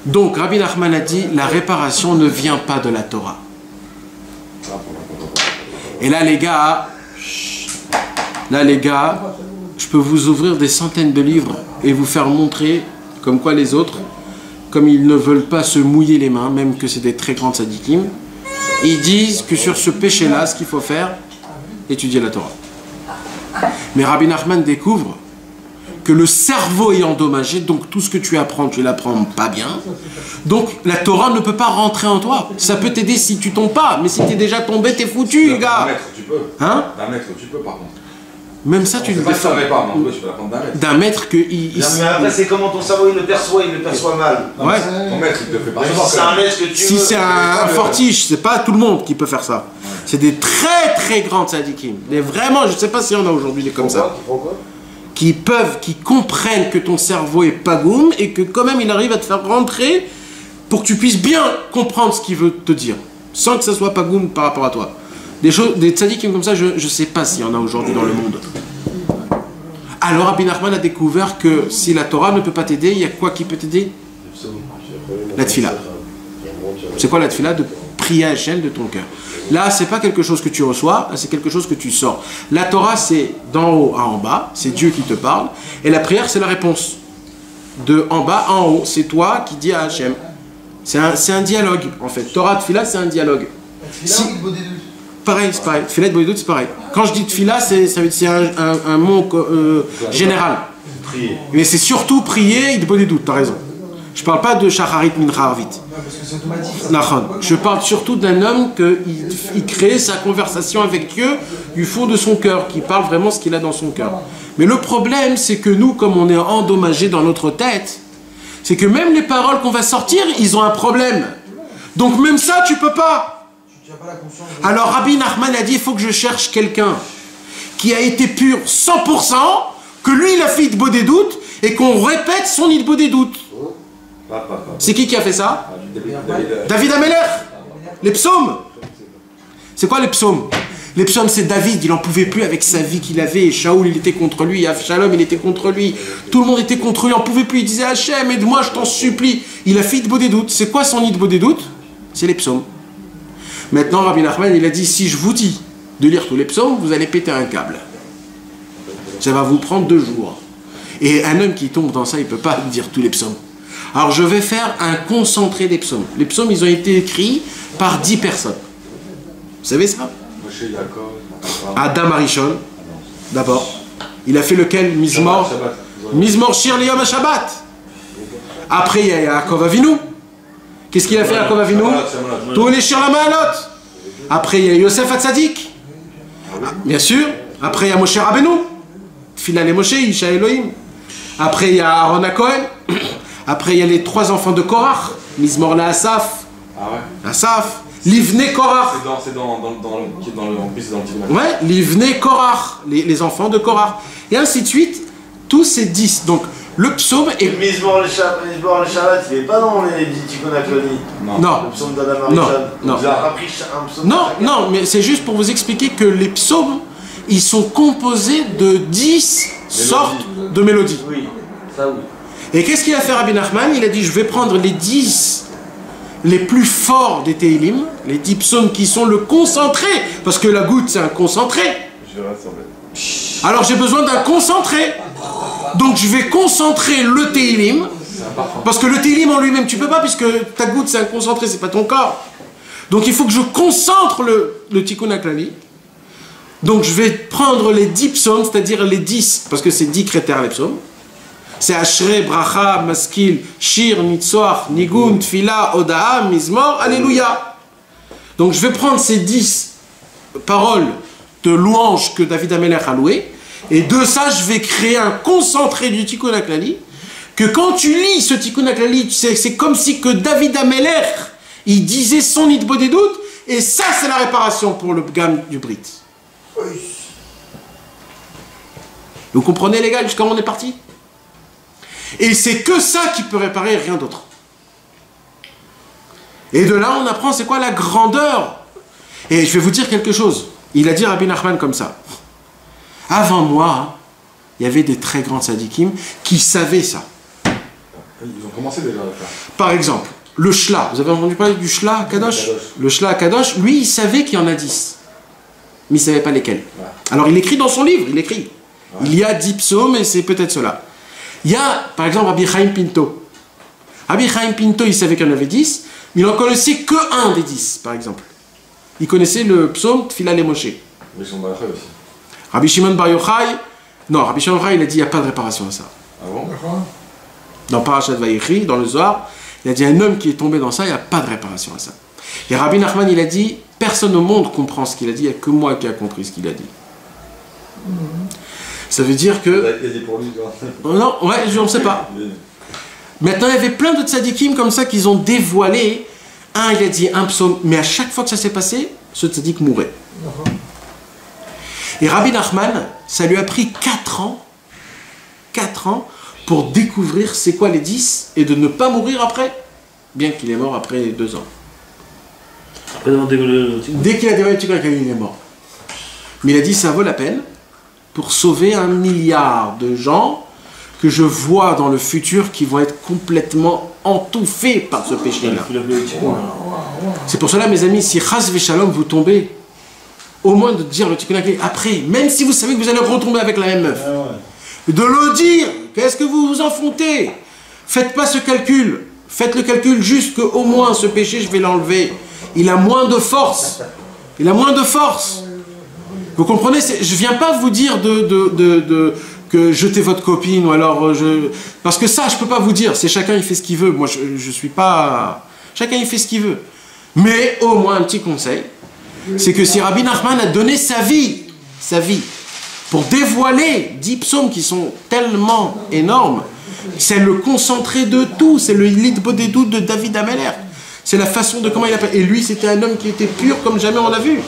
Donc Rabbi Nachman a dit, la réparation ne vient pas de la Torah. Et là les gars, je peux vous ouvrir des centaines de livres et vous faire montrer comme quoi les autres, comme ils ne veulent pas se mouiller les mains, même que c'est des très grandes sadikim, ils disent que sur ce péché-là, ce qu'il faut faire, étudier la Torah. Mais Rabbi Nachman découvre que le cerveau est endommagé, donc tout ce que tu apprends, tu l'apprends pas bien. Donc la Torah ne peut pas rentrer en toi. Ça peut t'aider si tu tombes pas, mais si tu es déjà tombé, t'es foutu, gars. D'un mètre, tu peux. Hein? D'un mètre, tu peux, par contre. Même ça, tu le défends. Pas, mais tu peux l'apprendre d'un mètre. D'un mètre que... Mais après, c'est comment ton cerveau il le perçoit mal. Non, ouais. Ton mètre, il te fait pas. Si c'est un mètre que tu si c'est un fortiche, c'est pas tout le monde qui peut faire ça. Ouais. C'est des très très grandes sadikim. Mais vraiment, je sais pas s'il y en a aujourd'hui des comme ça. Qui comprennent que ton cerveau est pagoum et que quand même il arrive à te faire rentrer pour que tu puisses bien comprendre ce qu'il veut te dire, sans que ça soit pagoum par rapport à toi. Des tzadikim comme ça, je ne sais pas s'il y en a aujourd'hui dans le monde. Alors Rabbi Nachman a découvert que si la Torah ne peut pas t'aider, il y a quoi qui peut t'aider? La tfila. C'est quoi la tfila? De prier à Hachem de ton cœur. Là, c'est pas quelque chose que tu reçois, c'est quelque chose que tu sors. La Torah, c'est d'en haut à en bas, c'est Dieu qui te parle, et la prière, c'est la réponse. De en bas à en haut, c'est toi qui dis à Hachem. C'est un dialogue, en fait. Torah, tfila, c'est un dialogue. Pareil, c'est pareil. Tfilat Bodedut, c'est pareil. Quand je dis tfila, c'est un mot général. Prier. Mais c'est surtout prier, Bodedut, t'as raison. Je parle pas de Shacharit Mincha Arvit. Je parle surtout d'un homme qui crée sa conversation avec Dieu du fond de son cœur, qui parle vraiment ce qu'il a dans son cœur. Mais le problème, c'est que nous, comme on est endommagé dans notre tête, c'est que même les paroles qu'on va sortir, ils ont un problème. Donc même ça, tu peux pas. Alors Rabbi Nachman a dit, il faut que je cherche quelqu'un qui a été pur 100%, que lui il a fait Hitbo des doutes, et qu'on répète son Hitbo des doutes. C'est qui a fait ça? David Ameler. Les psaumes. C'est quoi les psaumes? Les psaumes, c'est David, il n'en pouvait plus avec sa vie qu'il avait, et Shaoul il était contre lui, Avshalom il était contre lui, tout le monde était contre lui, il n'en pouvait plus, il disait Hachem, aide-moi, je t'en supplie. Il a fait Hitbo des doutes. C'est quoi son Hitbo des doutes? C'est les psaumes. Maintenant, Rabbi Nachman, il a dit, si je vous dis de lire tous les psaumes, vous allez péter un câble. Ça va vous prendre 2 jours. Et un homme qui tombe dans ça, il ne peut pas dire tous les psaumes. Alors, je vais faire un concentré des psaumes. Les psaumes, ils ont été écrits par 10 personnes. Vous savez ça? Adam Arishon, d'abord. Il a fait lequel? Mizmor Shir Liyom HaShabbat. Après, il y a Yaakov Avinu. Qu'est-ce qu'il a fait Yaakov Avinu? Tous les Shir Lamaalot. Après, il y a Yosef Hatzadik. Bien sûr. Après, il y a Moshe Rabbeinu. Tfila le Moshe, Isha Elohim. Après, il y a Aaron HaKohen. Après, il y a les 3 enfants de Korach. Mizmor la Asaf. Asaf. Livne Korach. C'est dans le ouais, Livne Korach. Les enfants de Korach. Et ainsi de suite. Tous ces 10. Donc, le psaume est... Le Mizmor le Shabbat, il n'est pas dans les Tikkun HaKlali. Non. Le psaume d'Adam Arishon. Non, mais c'est juste pour vous expliquer que les psaumes, ils sont composés de 10 sortes de mélodies. Oui, ça oui. Et qu'est-ce qu'il a fait Rabbi Nachman? Il a dit, je vais prendre les 10 les plus forts des Tehillim, les 10 psaumes qui sont le concentré, parce que la goutte, c'est un concentré. Alors j'ai besoin d'un concentré. Donc je vais concentrer le Tehillim, parce que le Tehillim en lui-même, tu peux pas, puisque ta goutte, c'est un concentré, c'est pas ton corps. Donc il faut que je concentre le Tikkun HaKlali. Donc je vais prendre les 10 psaumes, c'est-à-dire les 10, parce que c'est 10 critères les psaumes. C'est Ashrei, Bracha, Maskil, Shir, Nitzor, Nigun, Tfila, Oda'a, Mizmor, Alléluia. Donc je vais prendre ces 10 paroles de louange que David Ameler a loué, et de ça je vais créer un concentré du Tikkun HaKlali, que quand tu lis ce Tikkun HaKlali, c'est comme si que David Ameler, il disait son Hitbo des doutes, et ça c'est la réparation pour le gamme du Brit. Vous comprenez les gars, jusqu'à où on est parti? Et c'est que ça qui peut réparer, rien d'autre. Et de là, on apprend c'est quoi la grandeur. Et je vais vous dire quelque chose. Il a dit Rabbi Nachman comme ça. Avant moi, il y avait des très grands tzadikim qui savaient ça. Ils ont commencé déjà à le faire. Par exemple, le shla. Vous avez entendu parler du shla à Kadosh? Le shla à Kadosh, lui, il savait qu'il y en a 10. Mais il ne savait pas lesquels. Ouais. Alors il écrit dans son livre, il écrit. Ouais. Il y a 10 psaumes et c'est peut-être cela. Il y a, par exemple, Rabbi Chaim Pinto. Rabbi Chaim Pinto, il savait qu'il y en avait 10, mais il n'en connaissait que un des 10, par exemple. Il connaissait le psaume Tfila le Moshe. Rabbi Shimon Bar Yochai aussi. Rabbi Shimon Bar Yochai, non, Rabbi Shimon Bar Yochai, il a dit il n'y a pas de réparation à ça. Ah bon? Dans Parashat Vayechi, dans le Zohar, il a dit un homme qui est tombé dans ça, il n'y a pas de réparation à ça. Et Rabbi Nachman, il a dit personne au monde comprend ce qu'il a dit, il n'y a que moi qui a compris ce qu'il a dit. Ça veut dire que. Il a dit pour lui, non, ouais, je ne sais pas. Maintenant, il y avait plein de tzadikim comme ça qu'ils ont dévoilé. Un, il a dit un psaume, mais à chaque fois que ça s'est passé, ce tzadik mourait. Et Rabbi Nachman, ça lui a pris 4 ans. 4 ans pour découvrir c'est quoi les 10 et de ne pas mourir après, bien qu'il est mort après 2 ans. Dès qu'il a dévoilé le Tikkun HaKlali, il est mort. Mais il a dit ça vaut la peine pour sauver 1 milliard de gens que je vois dans le futur qui vont être complètement entoufés par ce péché-là. C'est pour cela, mes amis, si Chas Veshalom vous tombez, au moins de dire le Tikkun HaKlali après, même si vous savez que vous allez retomber avec la même meuf, de le dire, qu'est-ce que vous vous enfantez? Faites pas ce calcul, faites le calcul juste qu'au moins ce péché, je vais l'enlever. Il a moins de force. Il a moins de force. Vous comprenez? Je ne viens pas vous dire que jetez votre copine ou alors parce que ça, je ne peux pas vous dire. C'est chacun, il fait ce qu'il veut. Moi, je suis pas... Chacun, il fait ce qu'il veut. Mais au moins, un petit conseil, c'est que si Rabbi Nachman a donné sa vie, pour dévoiler 10 psaumes qui sont tellement énormes, c'est le concentré de tout. C'est le lit des doutes de David Ameller. C'est la façon de comment il appelle. Et lui, c'était un homme qui était pur comme jamais on l'a vu.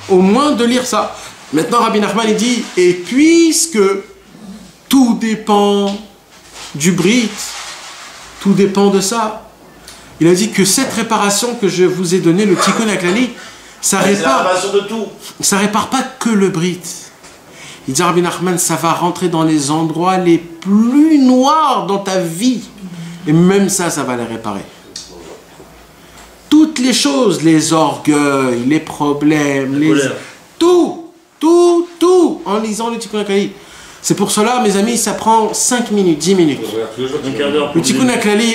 Au moins de lire ça. Maintenant, Rabbi Nachman, il dit, et puisque tout dépend du brit, tout dépend de ça, il a dit que cette réparation que je vous ai donnée, le Tikkun HaKlali, ça répare pas que le brit. Il dit Rabbi Nachman, ça va rentrer dans les endroits les plus noirs dans ta vie. Et même ça, ça va les réparer. Toutes les choses, les orgueils, les problèmes, tout, en lisant le Tikkun HaKlali. C'est pour cela, mes amis, ça prend 5 minutes, 10 minutes. Le Tikkun HaKlali,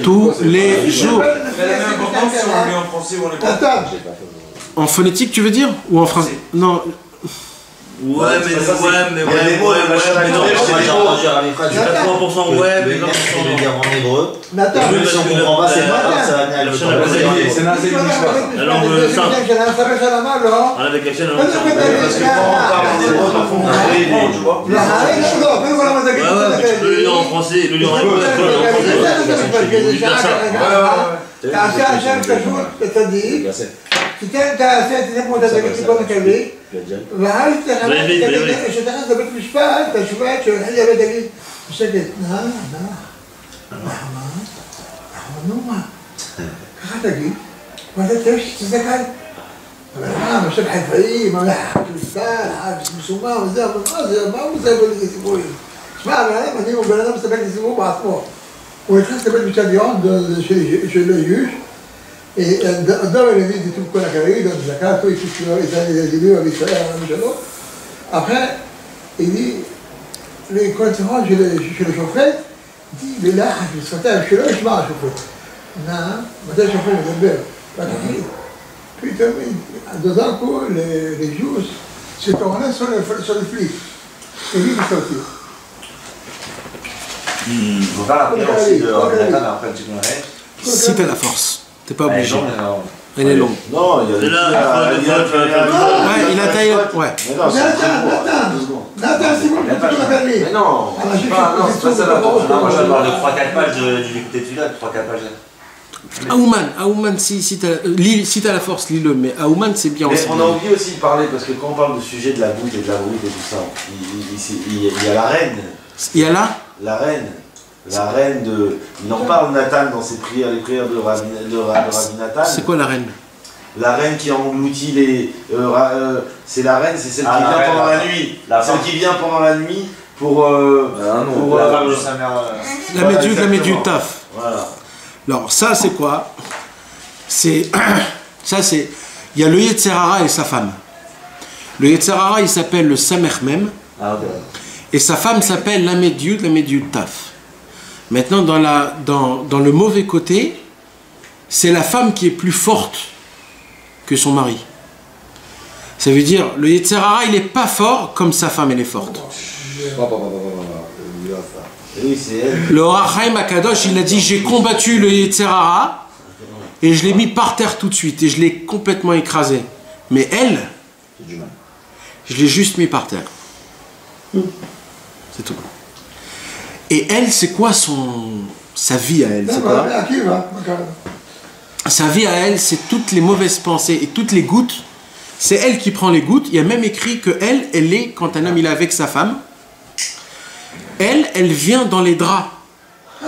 tous les jours. En phonétique, tu veux dire? Ou en français? Non. Ouais, mais j'ai entendu 80% ouais, mais 20% en hébreu. Nathan, si on comprend pas, c'est pas ça va venir la langue simple. Avec la chaîne, parce que quand on parle en hébreu, parfois on tu peux le lire en français, le lire en hébreu, תיתן את העשייה, תיתן כמו את התיקון הכללי, ואז כשתכנס לבית משפט, אתה שומע כשהולכים לבית תגיד, בשקט, נו מה, ככה תגיד, ואתה תראה שתזדקל. אבל מה, משל חיפאי, מה קריסטל, מסומם וזה, אבל מה הוא עושה בלי סיפורים? שמע, הוא בן אדם מסתפק לסיפור בעצמו. הוא נכנס לבית משפט יום של היוש, et dans le livre de tout le Khalali, dans le Zakat, il faut que les élus avec ça, après, il dit, quand tu rentres chez le chauffeur, il dit, mais là, je suis sorti avec le chemin à chauffeur. Non, maintenant le chauffeur me donne pas de puis dans un coup, les jours se tournaient sur le flic. Et lui, il est sorti. Il faut faire la prière aussi de Nathan après le Tikkun HaKlali. Si t'as la force. T'es pas obligé. Elle est longue. Non, il y a des ouais, il a taillé. Ouais. Nathan, c'est bon, tu peux faire les. Mais non, c'est pas ça la porte. Moi, je vais avoir les 3-4 pages du L'écouter celui-là, 3-4 pages. Aouman, si t'as la force, lis-le. Mais Aouman, c'est bien aussi. Mais on a oublié aussi de parler, parce que quand on parle du sujet de la goutte et de la brute et tout ça, il y a la reine. Il y a là la reine. La reine de... Il en parle Nathan dans ses prières, les prières de Rabbi Nathan. C'est quoi la reine? la reine qui engloutit les... c'est la reine, c'est celle qui vient pendant la nuit. Celle qui vient pendant la nuit pour... la femme de sa mère... La médude taf. Voilà. Alors ça c'est quoi? C'est... ça c'est... Il y a le Yetzerara et sa femme. Le Yetzerara il s'appelle le Samermem. Et sa femme s'appelle la médude taf. Maintenant dans le mauvais côté, c'est la femme qui est plus forte que son mari. Ça veut dire, le Yetzerara, il n'est pas fort comme sa femme, elle est forte. Le Or HaChaim Akadosh, il a dit, j'ai combattu le Yetzerara et je l'ai mis par terre tout de suite et je l'ai complètement écrasé. Mais elle, je l'ai juste mis par terre. C'est tout. Et elle, c'est quoi sa vie à elle? C'est quoi? Sa vie à elle, c'est toutes les mauvaises pensées et toutes les gouttes. C'est elle qui prend les gouttes. Il y a même écrit que elle est, quand un homme il est avec sa femme, elle vient dans les draps.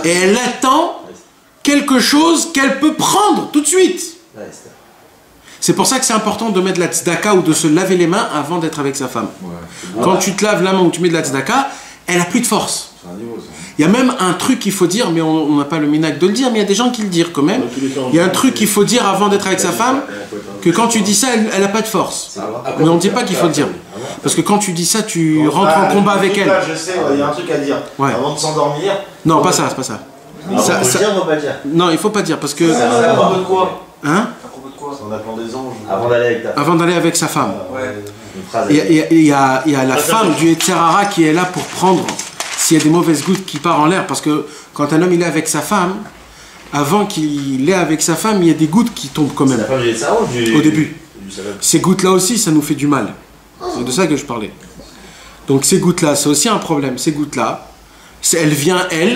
Et elle attend quelque chose qu'elle peut prendre tout de suite. C'est pour ça que c'est important de mettre de la tzedaka ou de se laver les mains avant d'être avec sa femme. Quand tu te laves la main ou tu mets de la tzedaka, elle a plus de force. Il y a même un truc qu'il faut dire, mais on n'a pas le minac de le dire, mais il y a des gens qui le disent quand même. Il y a un truc qu'il faut dire avant d'être avec sa femme, que quand tu dis ça, elle n'a pas de force. Mais on ne dit pas qu'il faut le dire. Parce que quand tu dis ça, tu rentres en combat avec elle. Je sais, il y a un truc à dire. Avant de s'endormir. Non, pas ça, c'est pas ça. Ça dire ou pas dire? Non, il faut pas dire, parce que... C'est à propos de quoi? Hein? À propos de quoi? On apprend des anges. Avant d'aller avec sa femme. Il y a la femme du Yetzerara qui est là pour prendre s'il y a des mauvaises gouttes qui partent en l'air. Parce que quand un homme il est avec sa femme, avant qu'il est avec sa femme, il y a des gouttes qui tombent quand même. C'est la femme du Yetzerara ou du... Au début. Ces gouttes-là aussi, ça nous fait du mal. C'est de ça que je parlais. Donc ces gouttes-là, c'est aussi un problème. Ces gouttes-là, elle vient, et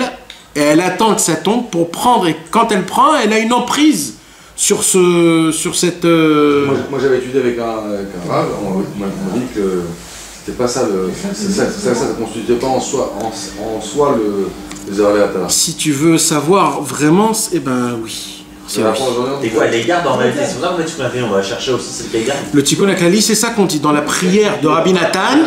elle attend que ça tombe pour prendre. Et quand elle prend, elle a une emprise sur cette... Moi j'avais étudié avec un rave, on m'a dit que c'était pas ça, ça ne constituait pas en soi les erreurs. Si tu veux savoir vraiment, eh ben oui. Et quoi, elle les garde en réalité? C'est pour ça qu'on a Tikkun HaKlali, on va chercher aussi celle qu'elle garde. Le Tikkun HaKlali, c'est ça qu'on dit dans la prière de Rabbi Nathan.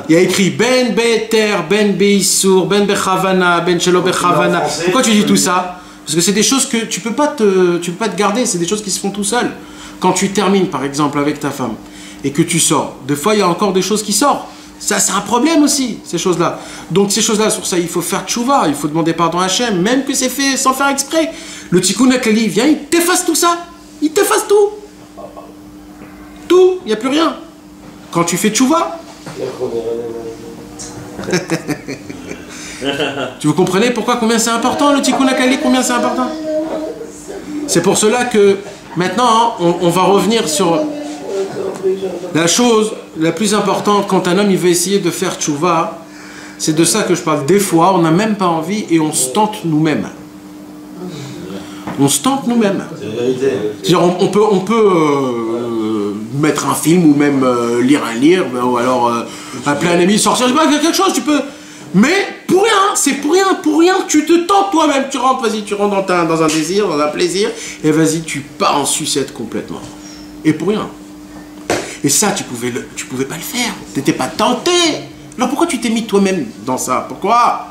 Il y a écrit Ben Be'eter, Ben Be'isur, Ben Bechavana, Ben Shelo Bechavana. Pourquoi tu dis tout ça? Parce que c'est des choses que tu peux pas te garder, c'est des choses qui se font tout seul. Quand tu termines par exemple avec ta femme et que tu sors, des fois il y a encore des choses qui sortent. Ça c'est un problème aussi, ces choses-là. Donc ces choses-là, sur ça il faut faire tchouva, il faut demander pardon à Hachem, même que c'est fait sans faire exprès. Le Tikkun HaKlali vient, il t'efface tout ça. Il t'efface tout. Tout, il n'y a plus rien. Quand tu fais tchouva. Vous comprenez pourquoi, combien c'est important le Tikkun HaKlali, combien c'est important? C'est pour cela que maintenant on va revenir sur la chose la plus importante quand un homme il veut essayer de faire tchouva. C'est de ça que je parle. Des fois on n'a même pas envie et on se tente nous-mêmes. On se tente nous-mêmes. C'est-à-dire on peut mettre un film ou même lire un livre ou alors appeler un ami, sortir, je sais pas, quelque chose tu peux. Mais pour rien, c'est pour rien, tu te tentes toi-même, tu rentres dans un désir, dans un plaisir, et vas-y, tu pars en sucette complètement. Et pour rien. Et ça, tu pouvais pas le faire, t'étais pas tenté. Alors pourquoi tu t'es mis toi-même dans ça? Pourquoi?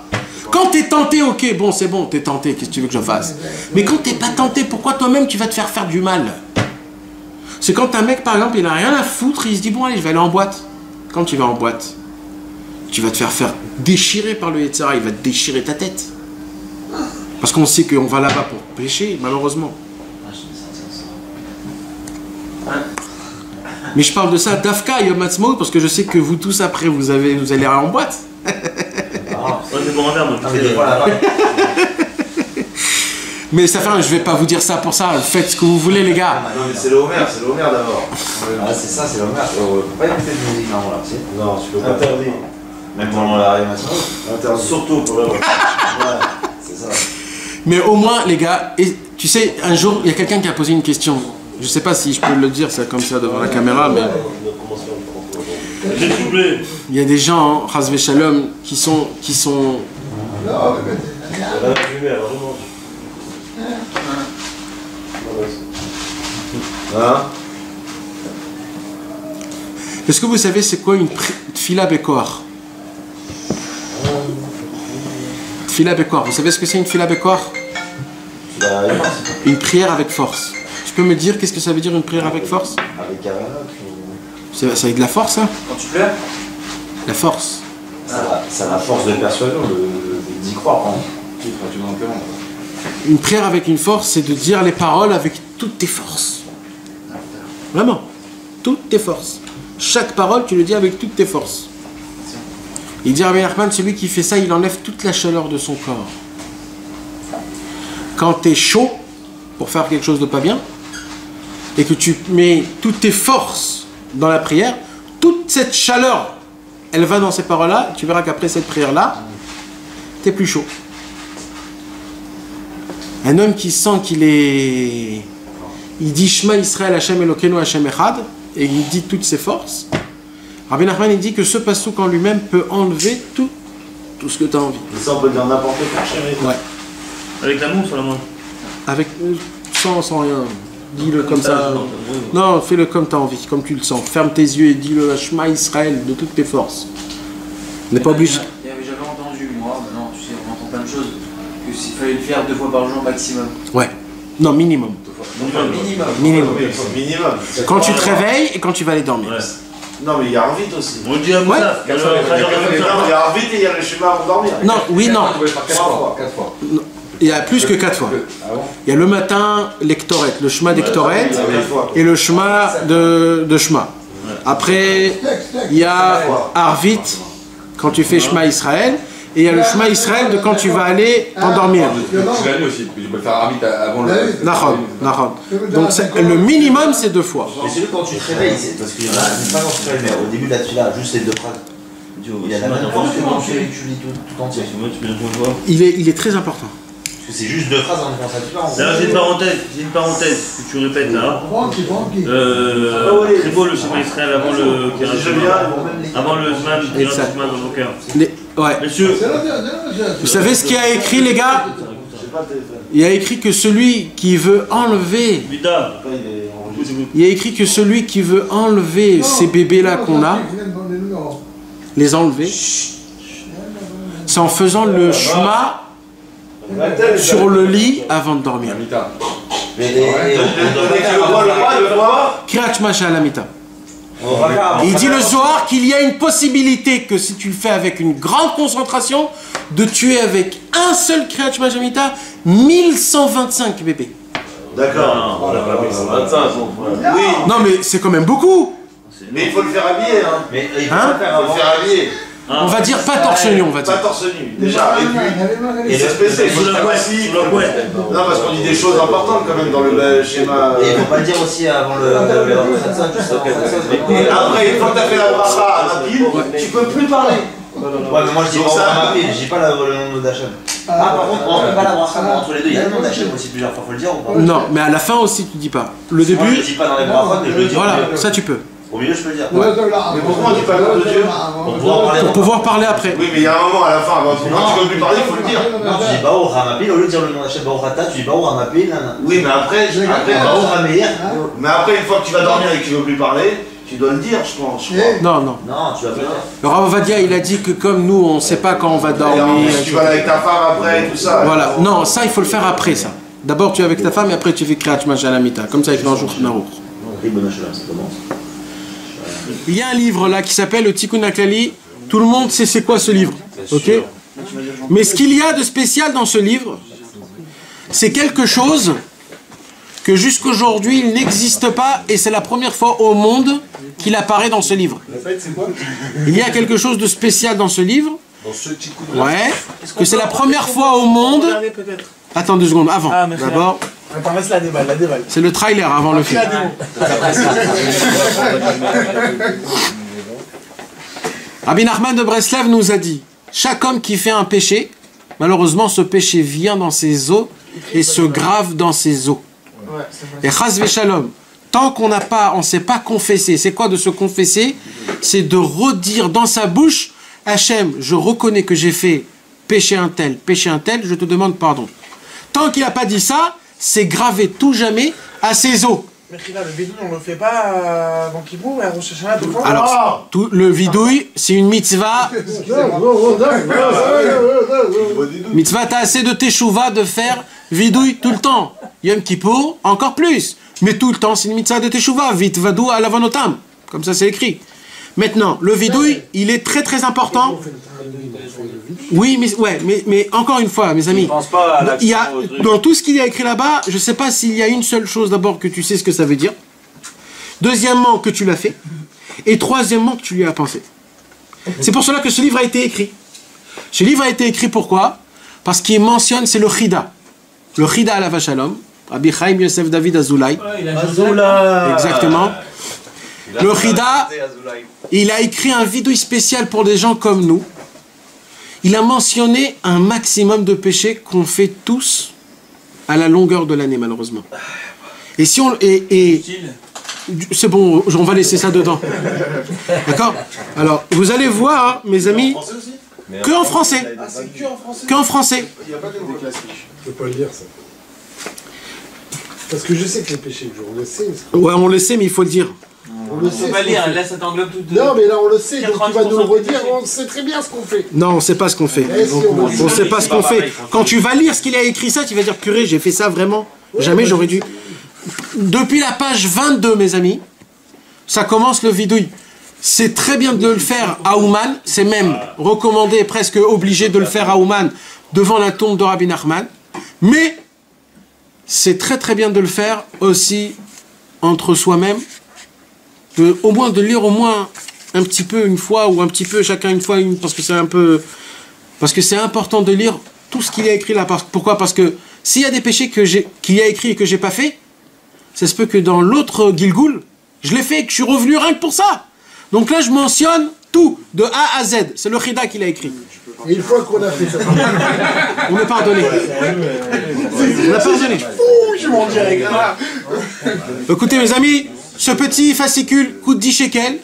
Quand t'es tenté, ok, bon, c'est bon, t'es tenté, qu'est-ce que tu veux que je fasse? Mais quand t'es pas tenté, pourquoi toi-même tu vas te faire du mal? C'est quand un mec, par exemple, il a rien à foutre, il se dit, bon, allez, je vais aller en boîte. Quand tu vas en boîte, tu vas te faire déchirer par le Yetzirah, il va te déchirer ta tête. Parce qu'on sait qu'on va là-bas pour pécher, malheureusement. Mais je parle de ça, Dafka et Yom Ha'atzmaut, parce que je sais que vous tous après, vous allez aller en boîte. C'est bon à faire, moi. Mais ça fait, je vais pas vous dire ça pour ça, faites ce que vous voulez les gars. Non mais c'est le Homer d'abord. Ah c'est ça, c'est le Homer. On peut pas écouter de musique non là, tu sais. Non, tu peux pas. Interdit. Même pendant la réanimation. Interdit. Surtout pour le voilà, c'est ça. Mais au moins les gars, et, tu sais, un jour, il y a quelqu'un qui a posé une question. Je sais pas si je peux le dire ça comme ça devant la caméra, mais... Il y a des gens, Chas Veshalom, qui sont... Hein? Est-ce que vous savez c'est quoi une tfila bekoar? Tfila bekoar, vous savez ce que c'est une tfila bekoar? Une prière avec force. Tu peux me dire qu'est-ce que ça veut dire une prière avec force? Avec Ça avec de la force, hein? Quand tu pleures? La force. Ça a la force de persuasion d'y croire. Une prière avec une force, c'est de dire les paroles avec toutes tes forces. Vraiment. Toutes tes forces. Chaque parole, tu le dis avec toutes tes forces. Il dit Rabbi Nachman, celui qui fait ça, il enlève toute la chaleur de son corps. Quand tu es chaud pour faire quelque chose de pas bien, et que tu mets toutes tes forces dans la prière, toute cette chaleur, elle va dans ces paroles-là, tu verras qu'après cette prière-là, tu es plus chaud. Un homme qui sent qu'il est... Il dit Shema Israël Hashem Elokeinu Hashem Echad, et il dit toutes ses forces. Rabbi Nachman, il dit que ce passouk en lui-même peut enlever tout ce que tu as envie. Et ça, on peut le dire n'importe quoi. Ouais. Avec l'amour sur la main. Avec... Sans rien. Dis-le comme ça. Non, fais-le comme tu as envie, comme tu le sens. Ferme tes yeux et dis-le Shema Israël de toutes tes forces. On n'est pas obligé. J'avais entendu, moi, maintenant, tu sais, on entend plein de choses, que s'il fallait le faire 2 fois par jour maximum. Ouais. Non, minimum. Minimum. Quand tu te réveilles et quand tu vas aller dormir. Ouais. Non, mais il y a Arvit aussi. On dit à Moussa. Il y a Arvit et il y a le schéma avant de dormir. Non, oui, non. 4 fois. Il y a plus que 4 fois. Il y a le matin, l'Ektoret, le chemin d'Ektoret, et le chemin de Shema. Après, il y a Arvit, quand tu fais Shema Israël, et il y a le Shema Israël de quand tu vas aller t'endormir. Tu vas aller aussi, tu peux faire Arvit avant le... Nahon. Donc le minimum, c'est 2 fois. Mais c'est quand tu te réveilles, parce qu'il y en a, c'est pas quand tu te réveilles, mais au début de la tefila, juste les 2 phrases. Il y a la même force que quand tu lis tout entier. Il est très important. Parce que c'est juste 2 phrases en défense à tefila. Là, j'ai une parenthèse que tu répètes là. C'est beau le schéma Israël avant le Zman, et l'anti-Zman dans vos cœurs. Ouais. Monsieur, vous savez ce qu'il y a écrit, les gars? Il y a écrit que celui qui veut enlever. Il y a écrit que celui qui veut enlever ces bébés-là qu'on a, les enlever, c'est en faisant le shema sur le lit avant de dormir. Kriyat Shema Shalamita. Il dit le Zohar qu'il y a une possibilité que si tu le fais avec une grande concentration, de tuer avec un seul Kriyat Shema Shalamita 1125 bébés. D'accord. On n'a pas 1125. Oui. Non mais c'est quand même beaucoup. Mais il faut le faire habiller. Hein. Mais il faut le faire habiller. On va dire pas torse nu, on va dire. Pas torse nu, déjà. Et c'est spécial, il faut le classique. Non, parce qu'on dit des choses importantes quand même dans le schéma. Et il faut pas dire aussi avant le et après, une fois que tu as fait la bracha à la pile, tu peux plus parler. Ouais, mais moi je dis pas à ma pile, je dis pas le nom d'Hachem. Ah, par contre, on ne fait pas la bracha entre les deux. Il y a le nom d'Hachem aussi plusieurs fois, faut le dire ou pas? Non, mais à la fin aussi, tu dis pas. Le début. Je le dis pas dans les brachot, mais je le dis. Voilà, ça tu peux. Au milieu, je peux le dire. Ouais. Mais pourquoi on dit pas le nom de Dieu? Pour pouvoir parler après. Oui, mais il y a un moment à la fin, quand tu ne peux plus parler, il faut le dire. Non, tu dis Baou Ramapil, au lieu de dire le nom d'Hachem Baou Rata, tu dis Baou Ramapil. Oui, mais après, Baou Rameir. Mais après, une fois que tu vas dormir et que tu ne veux plus parler, tu dois le dire, je pense. Non. Non, tu vas pas le dire. Le Rav Ovadia, il a dit que comme nous, on ne sait pas quand on va dormir. Tu vas avec ta femme après et tout ça. Voilà. Non, ça, il faut le faire après, ça. D'abord, tu es avec ta femme et après, tu fais Kriyat Shema Shalamita. Comme ça, avec l'ange Narouk. Il y a un livre là qui s'appelle le Tikkun HaKlali. Tout le monde sait c'est quoi ce livre. Ok. Mais ce qu'il y a de spécial dans ce livre, c'est quelque chose que jusqu'aujourd'hui il n'existe pas et c'est la première fois au monde qu'il apparaît dans ce livre. Il y a quelque chose de spécial dans ce livre. Ouais. Que c'est la première fois au monde. Attends 2 secondes, avant. D'abord. C'est le trailer avant le film. Rabbi Nachman de Breslev nous a dit, chaque homme qui fait un péché, malheureusement ce péché vient dans ses os et se grave dans ses os. Et chas v'shalom, tant qu'on ne s'est pas confessé, c'est quoi de se confesser? C'est de redire dans sa bouche, Hachem, je reconnais que j'ai fait péché un tel, je te demande pardon. Tant qu'il n'a pas dit ça, c'est gravé tout jamais à ses os. Mais là, le vidouille, on le fait pas avant Kippour et à Rosh Hashanah devant. Alors, le vidouille, c'est une mitzvah. Mitzvah, t'as assez de teshuva de faire vidouille tout le temps. Yom Kippour, encore plus. Mais tout le temps, c'est une mitzvah de teshuva. Vit vadou à l'avanotam. Comme ça, c'est écrit. Maintenant, le vidouille, il est très très important. Oui, mais encore une fois, mes amis, il y a, dans tout ce qu'il y a écrit là-bas, je ne sais pas s'il y a une seule chose d'abord que tu sais ce que ça veut dire. Deuxièmement, que tu l'as fait. Et troisièmement, que tu lui as pensé. C'est pour cela que ce livre a été écrit. Ce livre a été écrit pourquoi? Parce qu'il mentionne, c'est le Chida. Le Chida à la Vachalom. Rabbi Chaim Yosef David Azoulay. Exactement. Le Chida, il a écrit un vidouille spécial pour des gens comme nous. Il a mentionné un maximum de péchés qu'on fait tous à la longueur de l'année, malheureusement. Et si on... c'est bon, on va laisser ça dedans. D'accord? Alors, vous allez voir, hein, mes amis, que en français. Que en français. Il n'y a pas de classique. Je peux pas le dire, ça. Parce que je sais que les péchés, on le sait. Ouais, on le sait, mais il faut le dire. On le sait. Pas lire, là ça t'englobe tout. Non, mais là on le sait, donc tu vas nous le redire, on sait très bien ce qu'on fait. Non, on ne sait pas ce qu'on fait. On ne sait pas ce qu'on fait. Quand tu vas lire ce qu'il a écrit ça, tu vas dire purée, j'ai fait ça vraiment. Jamais j'aurais dû. Depuis la page 22, mes amis, ça commence le vidouille. C'est très bien de le faire à Ouman, c'est même recommandé, presque obligé de le faire à Ouman devant la tombe de Rabbi Nachman. Mais c'est très très bien de le faire aussi entre soi-même. Au moins de lire au moins un petit peu une fois ou un petit peu chacun une fois parce que c'est important de lire tout ce qu'il a écrit là. Pourquoi? Parce que s'il y a des péchés qu'il a écrit et que j'ai pas fait, ça se peut que dans l'autre Gilgoul je l'ai fait et que je suis revenu rien que pour ça. Donc là je mentionne tout de A à Z. C'est le Chida qu'il a écrit. Et une fois qu'on a fait ça, on est pardonné. On a pardonné. Je m'en dirais. Écoutez mes amis, ce petit fascicule coûte 10 shekels.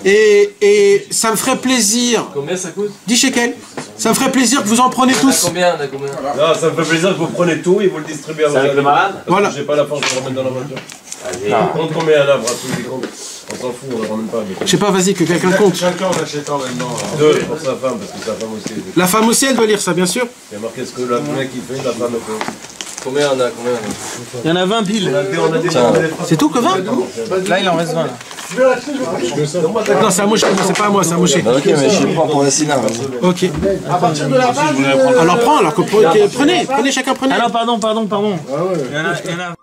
Et ça me ferait plaisir. Combien ça coûte? 10 shekels. Ça me ferait plaisir que vous en preniez tous. Combien? Non, ça me fait plaisir que vous prenez tout et vous le distribuez à C'est avec le malade? Voilà. J'ai pas la force de le remettre dans la voiture. On compte combien à l'arbre à tous les grands? On s'en fout, on ne ramène pas. Je sais pas, vas-y, que quelqu'un compte. Chacun en achète un maintenant. 2 pour sa femme, parce que sa femme aussi. La femme aussi, elle doit lire ça, bien sûr. Il y a marqué ce que la mec qui fait, la femme fait. Combien on a? Il y en a 20 piles. C'est tout que 20? Là, il en reste 20. Là. Non, c'est à Moshe, c'est pas à moi, c'est à Moshe. Ok, mais je prends pour la Sina. Ok. À partir de la page. Alors prends, alors que prenez, chacun prenez. Ah non, pardon. Il y en a